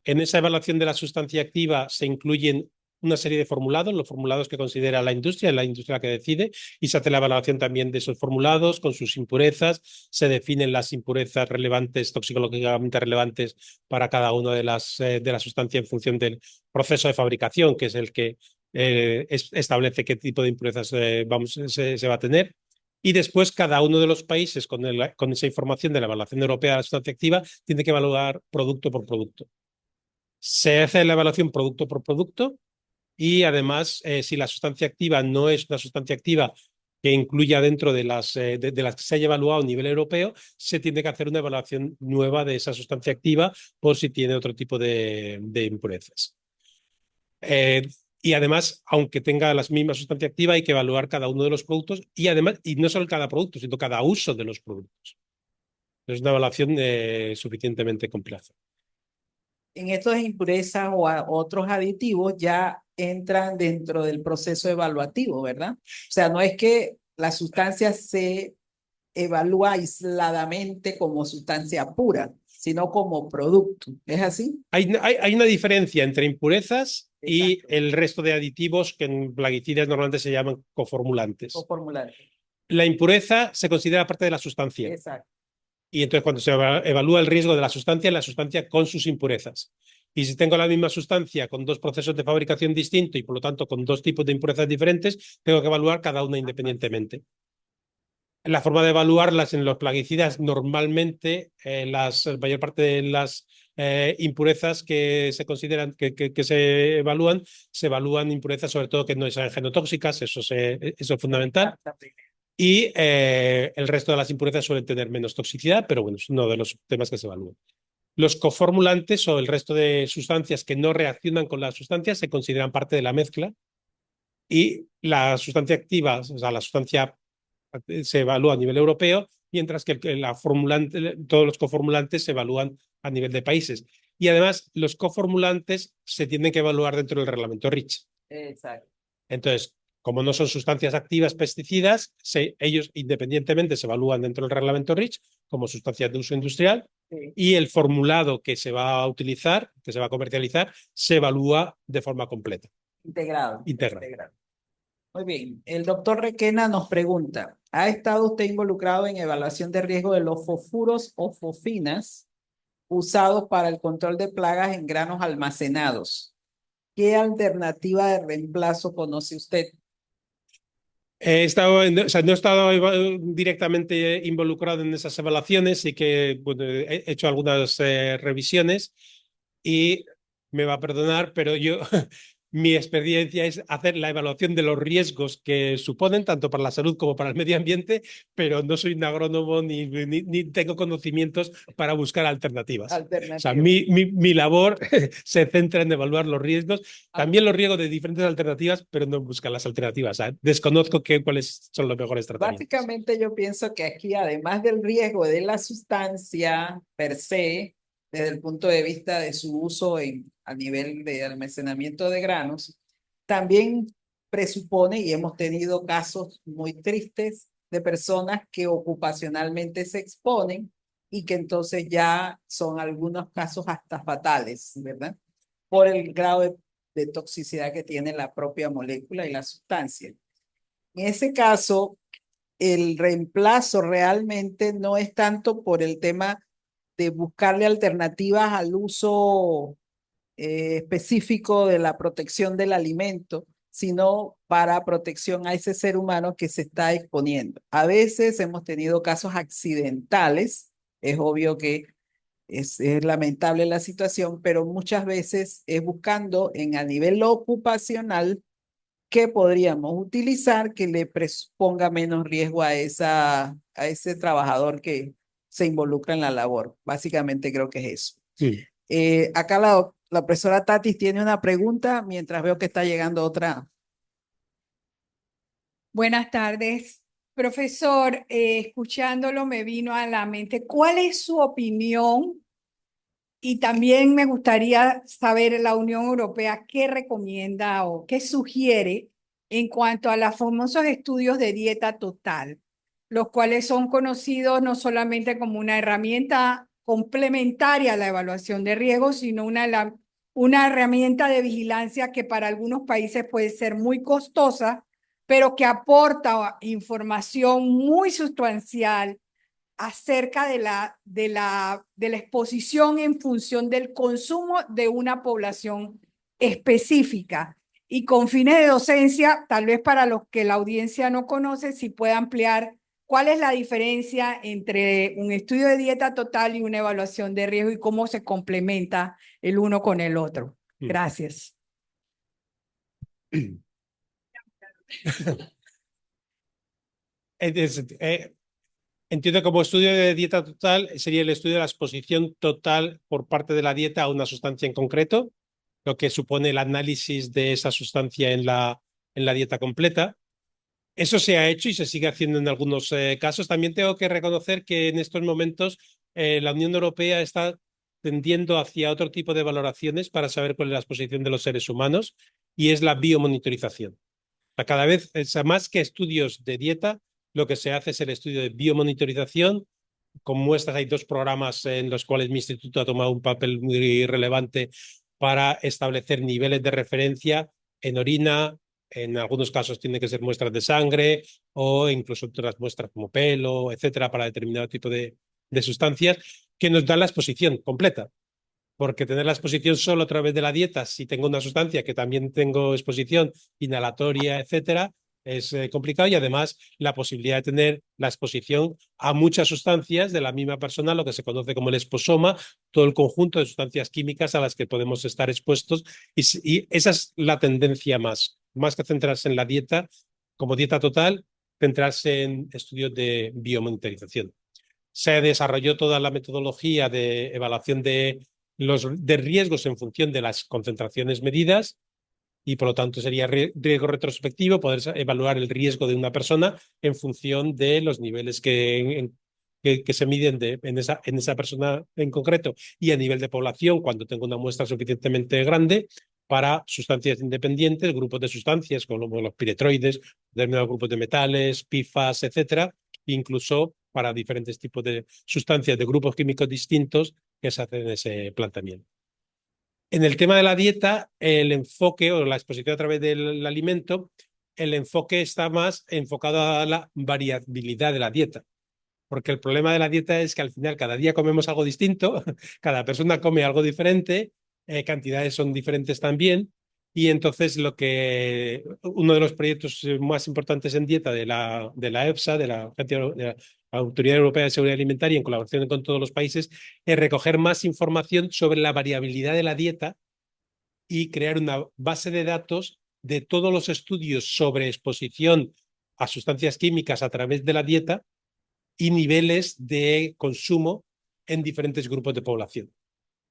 En esa evaluación de la sustancia activa se incluyen una serie de formulados, los formulados que considera la industria la que decide, y se hace la evaluación también de esos formulados con sus impurezas, se definen las impurezas relevantes, toxicológicamente relevantes para cada una de las sustancias en función del proceso de fabricación, que es el que establece qué tipo de impurezas se va a tener. Y después cada uno de los países con esa información de la evaluación europea de la sustancia activa tiene que evaluar producto por producto. Se hace la evaluación producto por producto y además si la sustancia activa no es una sustancia activa que incluya dentro de las que se haya evaluado a nivel europeo, se tiene que hacer una evaluación nueva de esa sustancia activa por si tiene otro tipo de impurezas. Y además, aunque tenga la misma sustancia activa, hay que evaluar cada uno de los productos y además, y no solo cada producto, sino cada uso de los productos. Es una evaluación suficientemente compleja. En estas impurezas o otros aditivos ya entran dentro del proceso evaluativo, ¿verdad? O sea, no es que la sustancia se evalúa aisladamente como sustancia pura, sino como producto. ¿Es así? Hay una diferencia entre impurezas y Exacto. el resto de aditivos que en plaguicidas normalmente se llaman coformulantes. Coformulantes. La impureza se considera parte de la sustancia. Exacto. Y entonces cuando se evalúa el riesgo de la sustancia con sus impurezas. Y si tengo la misma sustancia con dos procesos de fabricación distintos y por lo tanto con dos tipos de impurezas diferentes, tengo que evaluar cada una independientemente. La forma de evaluarlas en los plaguicidas, normalmente la mayor parte de las impurezas que se consideran, que se evalúan impurezas sobre todo que no sean genotóxicas, eso es fundamental. Y el resto de las impurezas suelen tener menos toxicidad, pero bueno, es uno de los temas que se evalúan. Los coformulantes o el resto de sustancias que no reaccionan con las sustancias se consideran parte de la mezcla y la sustancia activa, o sea, la sustancia se evalúa a nivel europeo, mientras que todos los coformulantes se evalúan a nivel de países. Y además, los coformulantes se tienen que evaluar dentro del reglamento REACH. Exacto. Entonces, como no son sustancias activas pesticidas, ellos independientemente se evalúan dentro del reglamento REACH como sustancias de uso industrial y el formulado que se va a utilizar, que se va a comercializar, se evalúa de forma completa. Integrado. Integrado. Muy bien. El doctor Requena nos pregunta, ¿ha estado usted involucrado en evaluación de riesgo de los fosfuros o fofinas usados para el control de plagas en granos almacenados? ¿Qué alternativa de reemplazo conoce usted? No he estado directamente involucrado en esas evaluaciones y que bueno, he hecho algunas revisiones y me va a perdonar, pero mi experiencia es hacer la evaluación de los riesgos que suponen, tanto para la salud como para el medio ambiente, pero no soy un agrónomo ni tengo conocimientos para buscar alternativas. O sea, mi labor se centra en evaluar los riesgos, también los riesgos de diferentes alternativas, pero no buscar las alternativas. O sea, desconozco cuáles son los mejores tratamientos. Básicamente yo pienso que aquí, además del riesgo de la sustancia per se, desde el punto de vista de su uso a nivel de almacenamiento de granos, también presupone, y hemos tenido casos muy tristes, de personas que ocupacionalmente se exponen y que entonces ya son algunos casos hasta fatales, ¿verdad? Por el grado de toxicidad que tiene la propia molécula y la sustancia. En ese caso, el reemplazo realmente no es tanto por el tema de buscarle alternativas al uso específico de la protección del alimento, sino para protección a ese ser humano que se está exponiendo. A veces hemos tenido casos accidentales, es obvio que es lamentable la situación, pero muchas veces es buscando a nivel ocupacional qué podríamos utilizar que le ponga menos riesgo a ese trabajador que se involucra en la labor. Básicamente creo que es eso. Sí. Acá la profesora Tatis tiene una pregunta mientras veo que está llegando otra. Buenas tardes. Profesor, escuchándolo me vino a la mente, ¿cuál es su opinión? Y también me gustaría saber la Unión Europea qué recomienda o qué sugiere en cuanto a los famosos estudios de dieta total, los cuales son conocidos no solamente como una herramienta complementaria a la evaluación de riesgo, sino una herramienta de vigilancia que para algunos países puede ser muy costosa, pero que aporta información muy sustancial acerca de la exposición en función del consumo de una población específica. Y con fines de docencia, tal vez para los que la audiencia no conoce, si puede ampliar cuál es la diferencia entre un estudio de dieta total y una evaluación de riesgo y cómo se complementa el uno con el otro. Gracias. Entiendo como estudio de dieta total sería el estudio de la exposición total por parte de la dieta a una sustancia en concreto, lo que supone el análisis de esa sustancia en la dieta completa. Eso se ha hecho y se sigue haciendo en algunos casos. También tengo que reconocer que en estos momentos la Unión Europea está tendiendo hacia otro tipo de valoraciones para saber cuál es la exposición de los seres humanos y es la biomonitorización. Cada vez, más que estudios de dieta, lo que se hace es el estudio de biomonitorización. Con muestras hay 2 programas en los cuales mi instituto ha tomado un papel muy relevante para establecer niveles de referencia en orina, en algunos casos tienen que ser muestras de sangre o incluso otras muestras como pelo, etcétera, para determinado tipo de sustancias que nos dan la exposición completa. Porque tener la exposición solo a través de la dieta, si tengo una sustancia que también tengo exposición inhalatoria, etcétera, es complicado y además la posibilidad de tener la exposición a muchas sustancias de la misma persona, lo que se conoce como el esposoma, todo el conjunto de sustancias químicas a las que podemos estar expuestos y esa es la tendencia más que centrarse en la dieta como dieta total, centrarse en estudios de biomonitorización. Se desarrolló toda la metodología de evaluación de riesgos en función de las concentraciones medidas y por lo tanto sería riesgo retrospectivo poder evaluar el riesgo de una persona en función de los niveles que se miden en esa persona en concreto y a nivel de población cuando tengo una muestra suficientemente grande para sustancias independientes, grupos de sustancias como los piretroides, determinados grupos de metales, PFAS, etcétera, incluso para diferentes tipos de sustancias de grupos químicos distintos que se hacen ese planteamiento. En el tema de la dieta, el enfoque o la exposición a través del alimento, el enfoque está más enfocado a la variabilidad de la dieta. Porque el problema de la dieta es que al final cada día comemos algo distinto, cada persona come algo diferente, cantidades son diferentes también. Y entonces uno de los proyectos más importantes en dieta de la EFSA, de la Autoridad Europea de Seguridad Alimentaria, en colaboración con todos los países, es recoger más información sobre la variabilidad de la dieta y crear una base de datos de todos los estudios sobre exposición a sustancias químicas a través de la dieta y niveles de consumo en diferentes grupos de población.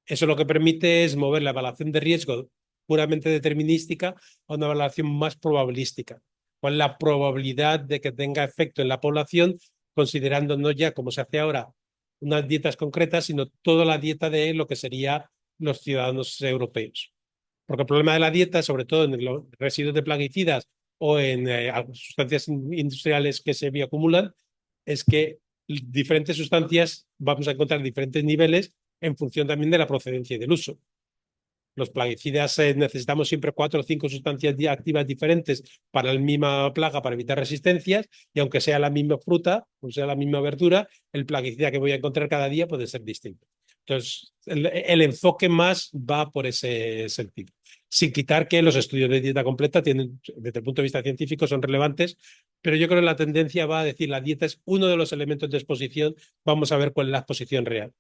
Eso lo que permite es mover la evaluación de riesgo puramente determinística a una evaluación más probabilística. ¿Cuál es la probabilidad de que tenga efecto en la población, considerando no ya como se hace ahora unas dietas concretas, sino toda la dieta de lo que serían los ciudadanos europeos? Porque el problema de la dieta, sobre todo en los residuos de plaguicidas o en sustancias industriales que se bioacumulan, es que diferentes sustancias vamos a encontrar diferentes niveles en función también de la procedencia y del uso. Los plaguicidas necesitamos siempre 4 o 5 sustancias activas diferentes para la misma plaga para evitar resistencias, y aunque sea la misma fruta o sea la misma verdura, el plaguicida que voy a encontrar cada día puede ser distinto. Entonces, el enfoque más va por ese sentido. Sin quitar que los estudios de dieta completa tienen, desde el punto de vista científico, son relevantes, pero yo creo que la tendencia va a decir la dieta es uno de los elementos de exposición, vamos a ver cuál es la exposición real.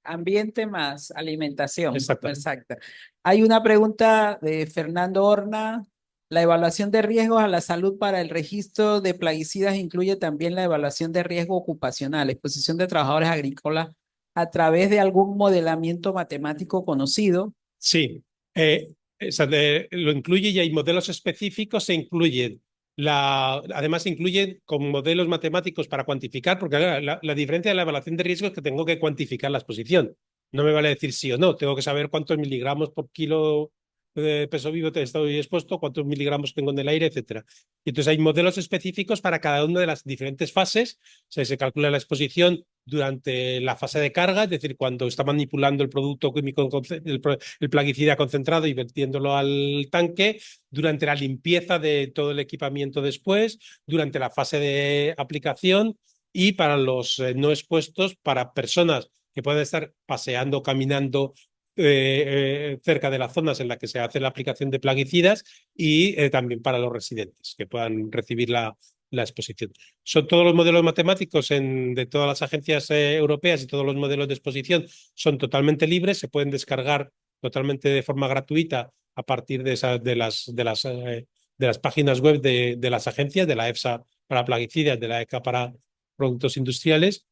Ambiente más alimentación. Exacto. Exacta. Hay una pregunta de Fernando Horna. ¿La evaluación de riesgos a la salud para el registro de plaguicidas incluye también la evaluación de riesgo ocupacional, exposición de trabajadores agrícolas a través de algún modelamiento matemático conocido? Sí, lo incluye y hay modelos específicos, se incluyen. Además, se incluyen con modelos matemáticos para cuantificar, porque la diferencia de la evaluación de riesgo es que tengo que cuantificar la exposición. No me vale decir sí o no, tengo que saber cuántos miligramos por kilo de peso vivo estoy expuesto, cuántos miligramos tengo en el aire, etcétera. Y entonces hay modelos específicos para cada una de las diferentes fases. O sea, se calcula la exposición durante la fase de carga, es decir, cuando está manipulando el producto químico, el plaguicida concentrado y vertiéndolo al tanque, durante la limpieza de todo el equipamiento después, durante la fase de aplicación, y para los no expuestos, para personas que pueden estar paseando, caminando cerca de las zonas en las que se hace la aplicación de plaguicidas, y también para los residentes que puedan recibir la exposición. Son todos los modelos matemáticos de todas las agencias europeas, y todos los modelos de exposición son totalmente libres, se pueden descargar totalmente de forma gratuita a partir de las páginas web de las agencias, de la EFSA para plaguicidas, de la ECA para productos industriales,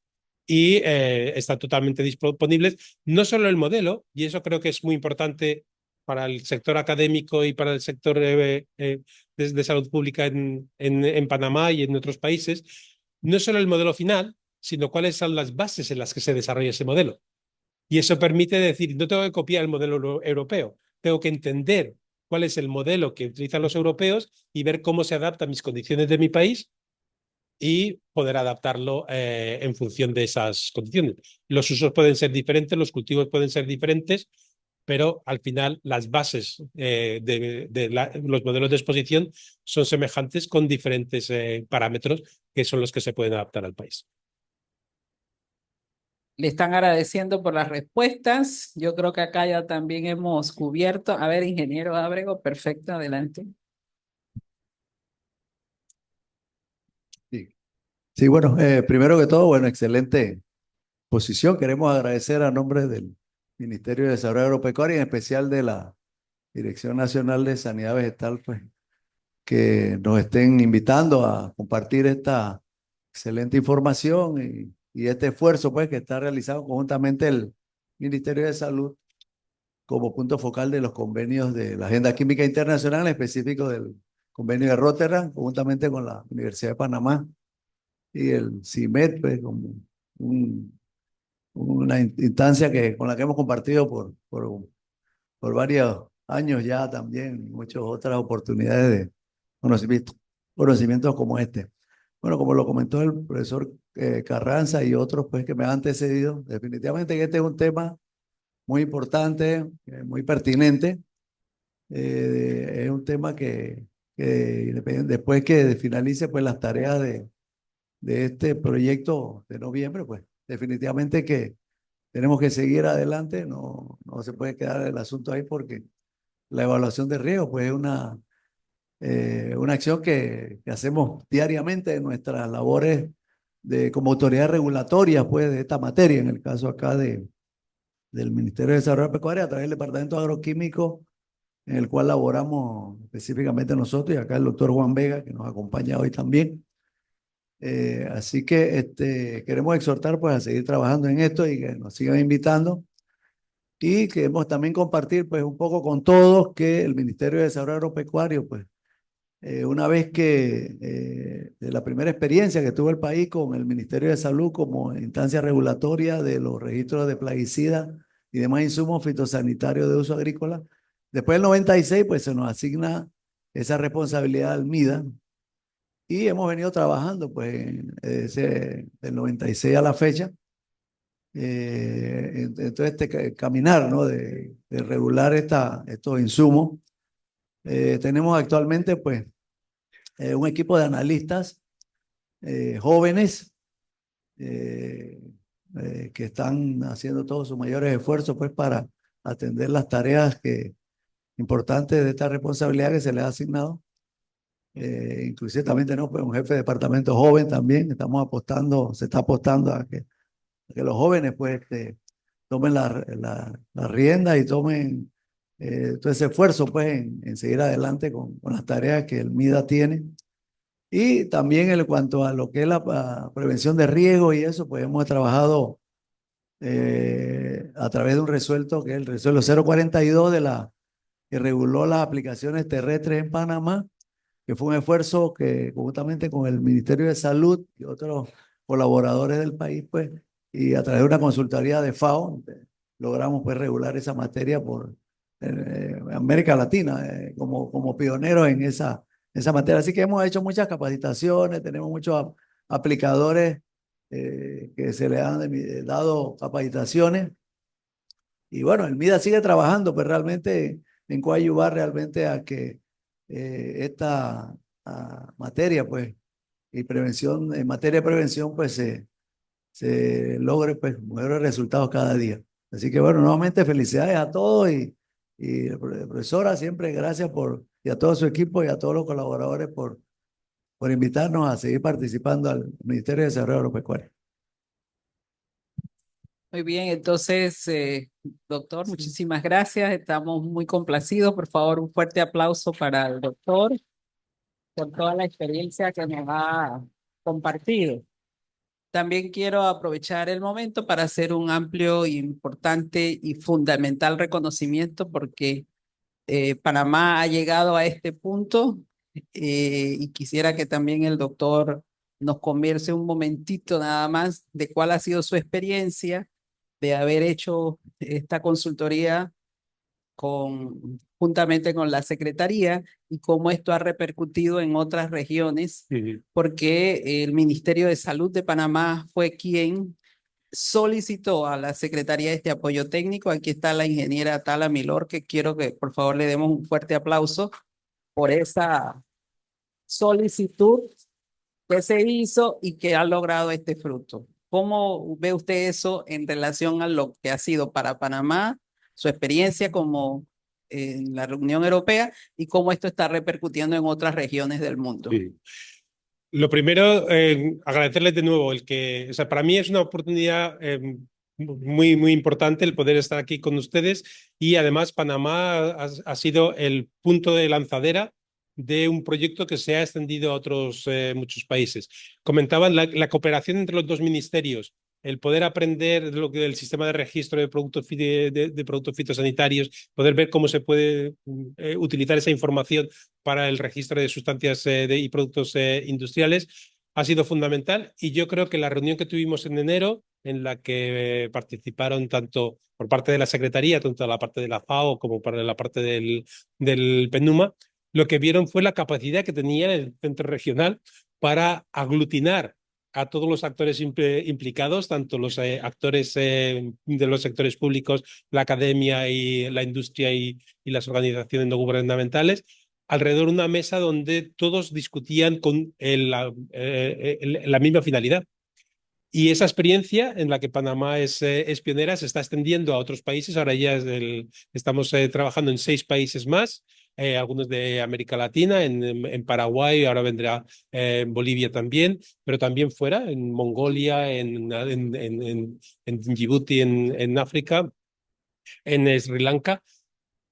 y están totalmente disponibles. No solo el modelo, y eso creo que es muy importante para el sector académico y para el sector de salud pública en Panamá y en otros países, no solo el modelo final, sino cuáles son las bases en las que se desarrolla ese modelo. Y eso permite decir, no tengo que copiar el modelo europeo, tengo que entender cuál es el modelo que utilizan los europeos y ver cómo se adapta a mis condiciones de mi país y poder adaptarlo en función de esas condiciones. Los usos pueden ser diferentes, los cultivos pueden ser diferentes, pero al final las bases los modelos de exposición son semejantes con diferentes parámetros que son los que se pueden adaptar al país. Le están agradeciendo por las respuestas. Yo creo que acá ya también hemos cubierto. A ver, ingeniero Ábrego, perfecto, adelante. Sí, bueno, primero que todo, bueno, excelente posición. Queremos agradecer a nombre del Ministerio de Desarrollo Agropecuario, en especial de la Dirección Nacional de Sanidad Vegetal, pues, que nos estén invitando a compartir esta excelente información y este esfuerzo, pues, que está realizado conjuntamente el Ministerio de Salud como punto focal de los convenios de la Agenda Química Internacional, en específico del convenio de Rotterdam, conjuntamente con la Universidad de Panamá y el CIMED, pues, como una instancia con la que hemos compartido por varios años ya también, muchas otras oportunidades de conocimientos como este. Bueno, como lo comentó el profesor Carranza y otros pues que me han antecedido, definitivamente que este es un tema muy importante, muy pertinente. Es un tema que después que finalice pues las tareas de este proyecto de noviembre, pues definitivamente que tenemos que seguir adelante, no se puede quedar el asunto ahí, porque la evaluación de riesgo pues es una acción que hacemos diariamente en nuestras labores como autoridad regulatoria pues de esta materia, en el caso acá del Ministerio de Desarrollo Pecuario a través del Departamento Agroquímico, en el cual laboramos específicamente nosotros, y acá el doctor Juan Vega, que nos acompaña hoy también. Así que queremos exhortar pues a seguir trabajando en esto y que nos sigan invitando, y queremos también compartir pues un poco con todos que el Ministerio de Desarrollo Agropecuario pues una vez que de la primera experiencia que tuvo el país con el Ministerio de Salud como instancia regulatoria de los registros de plaguicidas y demás insumos fitosanitarios de uso agrícola, después del 96 pues se nos asigna esa responsabilidad al MIDA y hemos venido trabajando pues del 96 a la fecha. Entonces caminar, ¿no? de regular estos insumos. Tenemos actualmente pues un equipo de analistas jóvenes que están haciendo todos sus mayores esfuerzos pues para atender las tareas importantes de esta responsabilidad que se les ha asignado. Inclusive también tenemos pues, un jefe de departamento joven también. Se está apostando a que los jóvenes pues tomen la rienda y tomen todo ese esfuerzo pues en seguir adelante con las tareas que el MIDA tiene. Y también en cuanto a lo que es la prevención de riesgo y eso, pues hemos trabajado a través de un resuelto que es el resuelto 042 que reguló las aplicaciones terrestres en Panamá, que fue un esfuerzo que conjuntamente con el Ministerio de Salud y otros colaboradores del país, pues, y a través de una consultoría de FAO, logramos pues regular esa materia por América Latina, como pioneros en esa materia. Así que hemos hecho muchas capacitaciones, tenemos muchos aplicadores que se le han dado capacitaciones. Y bueno, el MIDA sigue trabajando, pues realmente en coadyuvar realmente a que esta materia, pues, y prevención, en materia de prevención, pues se logre pues mejores resultados cada día. Así que bueno, nuevamente felicidades a todos y profesora, siempre gracias y a todo su equipo y a todos los colaboradores por invitarnos a seguir participando al Ministerio de Desarrollo Agropecuario. Muy bien, entonces, doctor, muchísimas gracias. Estamos muy complacidos. Por favor, un fuerte aplauso para el doctor por toda la experiencia que nos ha compartido. También quiero aprovechar el momento para hacer un amplio, importante y fundamental reconocimiento porque Panamá ha llegado a este punto y quisiera que también el doctor nos converse un momentito nada más de cuál ha sido su experiencia de haber hecho esta consultoría juntamente con la Secretaría y cómo esto ha repercutido en otras regiones, porque el Ministerio de Salud de Panamá fue quien solicitó a la Secretaría este apoyo técnico. Aquí está la ingeniera Tala Milor, que quiero que por favor le demos un fuerte aplauso por esa solicitud que se hizo y que ha logrado este fruto. ¿Cómo ve usted eso en relación a lo que ha sido para Panamá, su experiencia como en la Unión Europea y cómo esto está repercutiendo en otras regiones del mundo? Sí. Lo primero, agradecerles de nuevo o sea, para mí es una oportunidad muy, muy importante el poder estar aquí con ustedes y además Panamá ha sido el punto de lanzadera de un proyecto que se ha extendido a otros muchos países. Comentaban la cooperación entre los dos ministerios, el poder aprender del sistema de registro de productos, de productos fitosanitarios, poder ver cómo se puede utilizar esa información para el registro de sustancias y productos industriales, ha sido fundamental. Y yo creo que la reunión que tuvimos en enero, en la que participaron tanto por parte de la Secretaría, tanto la parte de la FAO como por la parte del PENUMA, lo que vieron fue la capacidad que tenía el centro regional para aglutinar a todos los actores implicados, tanto los actores de los sectores públicos, la academia y la industria y las organizaciones no gubernamentales, alrededor de una mesa donde todos discutían con la misma finalidad. Y esa experiencia en la que Panamá es pionera se está extendiendo a otros países. Ahora ya estamos trabajando en 6 países más, algunos de América Latina, en Paraguay, ahora vendrá en Bolivia también, pero también fuera, en Mongolia, en Djibouti, en África, en Sri Lanka,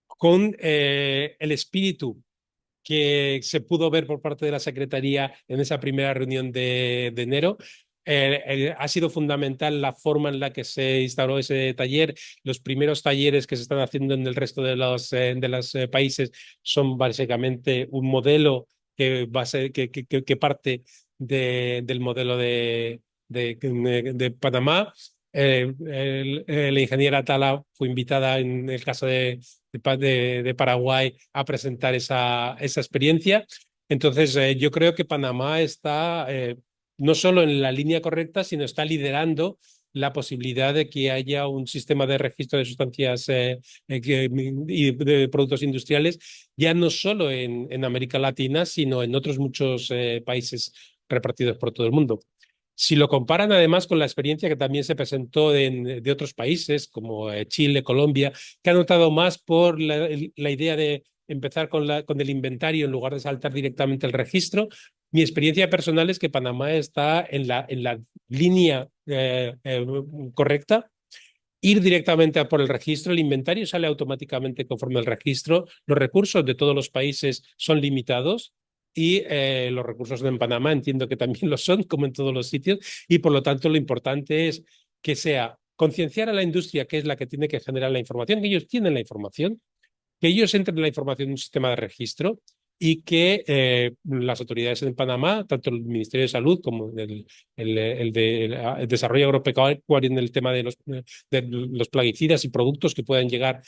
con el espíritu que se pudo ver por parte de la Secretaría en esa primera reunión de enero. Ha sido fundamental la forma en la que se instauró ese taller. Los primeros talleres que se están haciendo en el resto de los países son básicamente un modelo que parte del modelo de Panamá. La ingeniera Tala fue invitada en el caso de Paraguay a presentar esa experiencia. Entonces, yo creo que Panamá está no solo en la línea correcta, sino está liderando la posibilidad de que haya un sistema de registro de sustancias y de productos industriales, ya no solo en América Latina, sino en otros muchos países repartidos por todo el mundo. Si lo comparan además con la experiencia que también se presentó de otros países como Chile, Colombia, que han optado más por la idea de empezar con el inventario en lugar de saltar directamente el registro, mi experiencia personal es que Panamá está en la línea correcta. Ir directamente a por el registro, el inventario sale automáticamente conforme el registro, los recursos de todos los países son limitados y los recursos de Panamá entiendo que también lo son, como en todos los sitios, y por lo tanto lo importante es que sea concienciar a la industria, que es la que tiene que generar la información, que ellos tienen la información, que ellos entren la información en un sistema de registro y que las autoridades en Panamá, tanto el Ministerio de Salud como el Desarrollo Agropecuario en el tema de los plaguicidas y productos que puedan llegar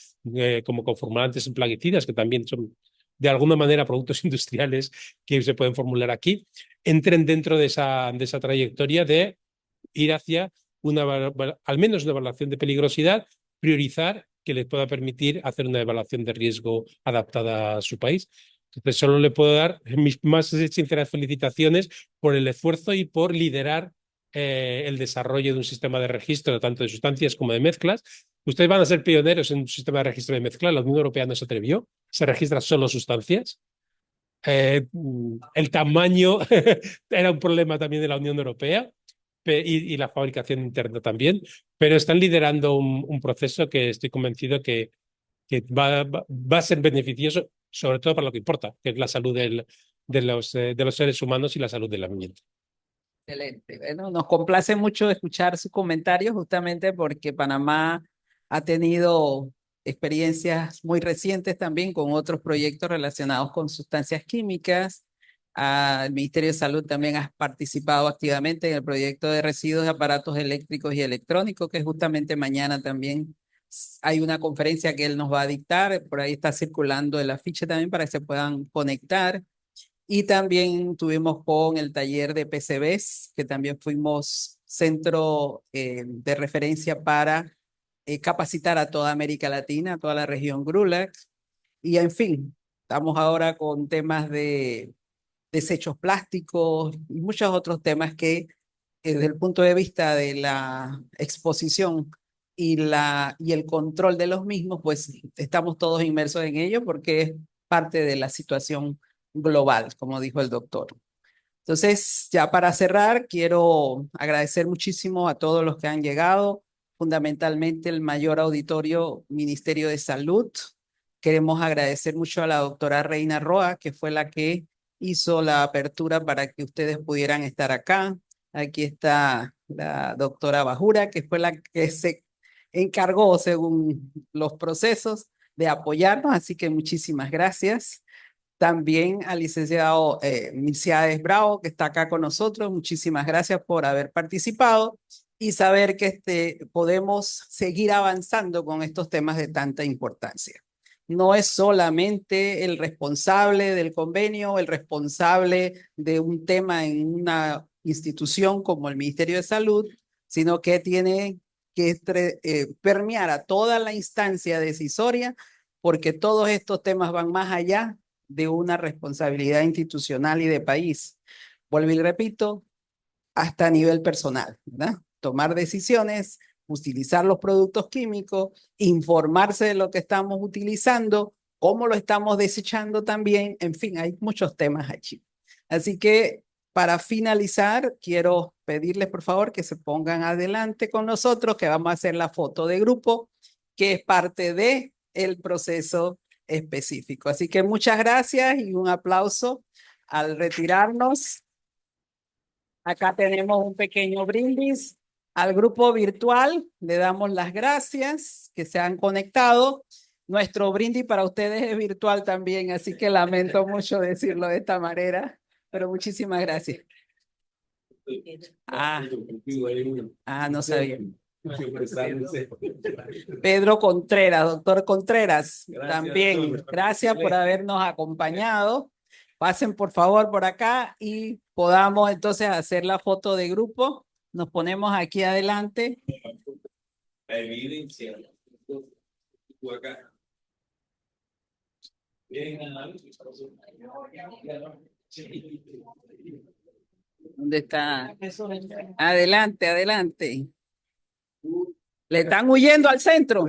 como conformantes en plaguicidas, que también son de alguna manera productos industriales que se pueden formular aquí, entren dentro de esa trayectoria de ir hacia al menos una evaluación de peligrosidad, priorizar que les pueda permitir hacer una evaluación de riesgo adaptada a su país. Entonces, solo le puedo dar mis más sinceras felicitaciones por el esfuerzo y por liderar el desarrollo de un sistema de registro tanto de sustancias como de mezclas. Ustedes van a ser pioneros en un sistema de registro de mezclas. La Unión Europea no se atrevió, se registran solo sustancias. El tamaño era un problema también de la Unión Europea y la fabricación interna también, pero están liderando un proceso que estoy convencido que va a ser beneficioso, sobre todo para lo que importa, que es la salud de los seres humanos y la salud del ambiente. Excelente. Bueno, nos complace mucho escuchar sus comentarios justamente porque Panamá ha tenido experiencias muy recientes también con otros proyectos relacionados con sustancias químicas. El Ministerio de Salud también ha participado activamente en el proyecto de residuos de aparatos eléctricos y electrónicos, que justamente mañana también hay una conferencia que él nos va a dictar. Por ahí está circulando el afiche también para que se puedan conectar. Y también tuvimos con el taller de PCBs, que también fuimos centro de referencia para capacitar a toda América Latina, a toda la región GRULAC. Y en fin, estamos ahora con temas de desechos plásticos y muchos otros temas que desde el punto de vista de la exposición y el control de los mismos, pues estamos todos inmersos en ello porque es parte de la situación global, como dijo el doctor. Entonces, ya para cerrar, quiero agradecer muchísimo a todos los que han llegado, fundamentalmente el mayor auditorio Ministerio de Salud. Queremos agradecer mucho a la doctora Reina Roa, que fue la que hizo la apertura para que ustedes pudieran estar acá. Aquí está la doctora Bajura, que fue la que se encargó, según los procesos, de apoyarnos, así que muchísimas gracias. También al licenciado Milciades Bravo, que está acá con nosotros. Muchísimas gracias por haber participado y saber que podemos seguir avanzando con estos temas de tanta importancia. No es solamente el responsable del convenio, el responsable de un tema en una institución como el Ministerio de Salud, sino que tiene que permear a toda la instancia decisoria, porque todos estos temas van más allá de una responsabilidad institucional y de país. Vuelvo y repito, hasta a nivel personal, ¿verdad? Tomar decisiones, utilizar los productos químicos, informarse de lo que estamos utilizando, cómo lo estamos desechando también, en fin, hay muchos temas allí. Así que para finalizar, quiero pedirles por favor que se pongan adelante con nosotros, que vamos a hacer la foto de grupo, que es parte del proceso específico. Así que muchas gracias y un aplauso al retirarnos. Acá tenemos un pequeño brindis al grupo virtual. Le damos las gracias que se han conectado. Nuestro brindis para ustedes es virtual también, así que lamento mucho decirlo de esta manera, pero muchísimas gracias. No sabía. Pedro Contreras, doctor Contreras, Gracias, también. doctor. Gracias por Excelente. habernos acompañado. Pasen por favor por acá y podamos entonces hacer la foto de grupo. Nos ponemos aquí adelante. La evidencia. Tú acá. Bien, Ana. ¿Dónde está? Adelante, adelante. Le están huyendo al centro.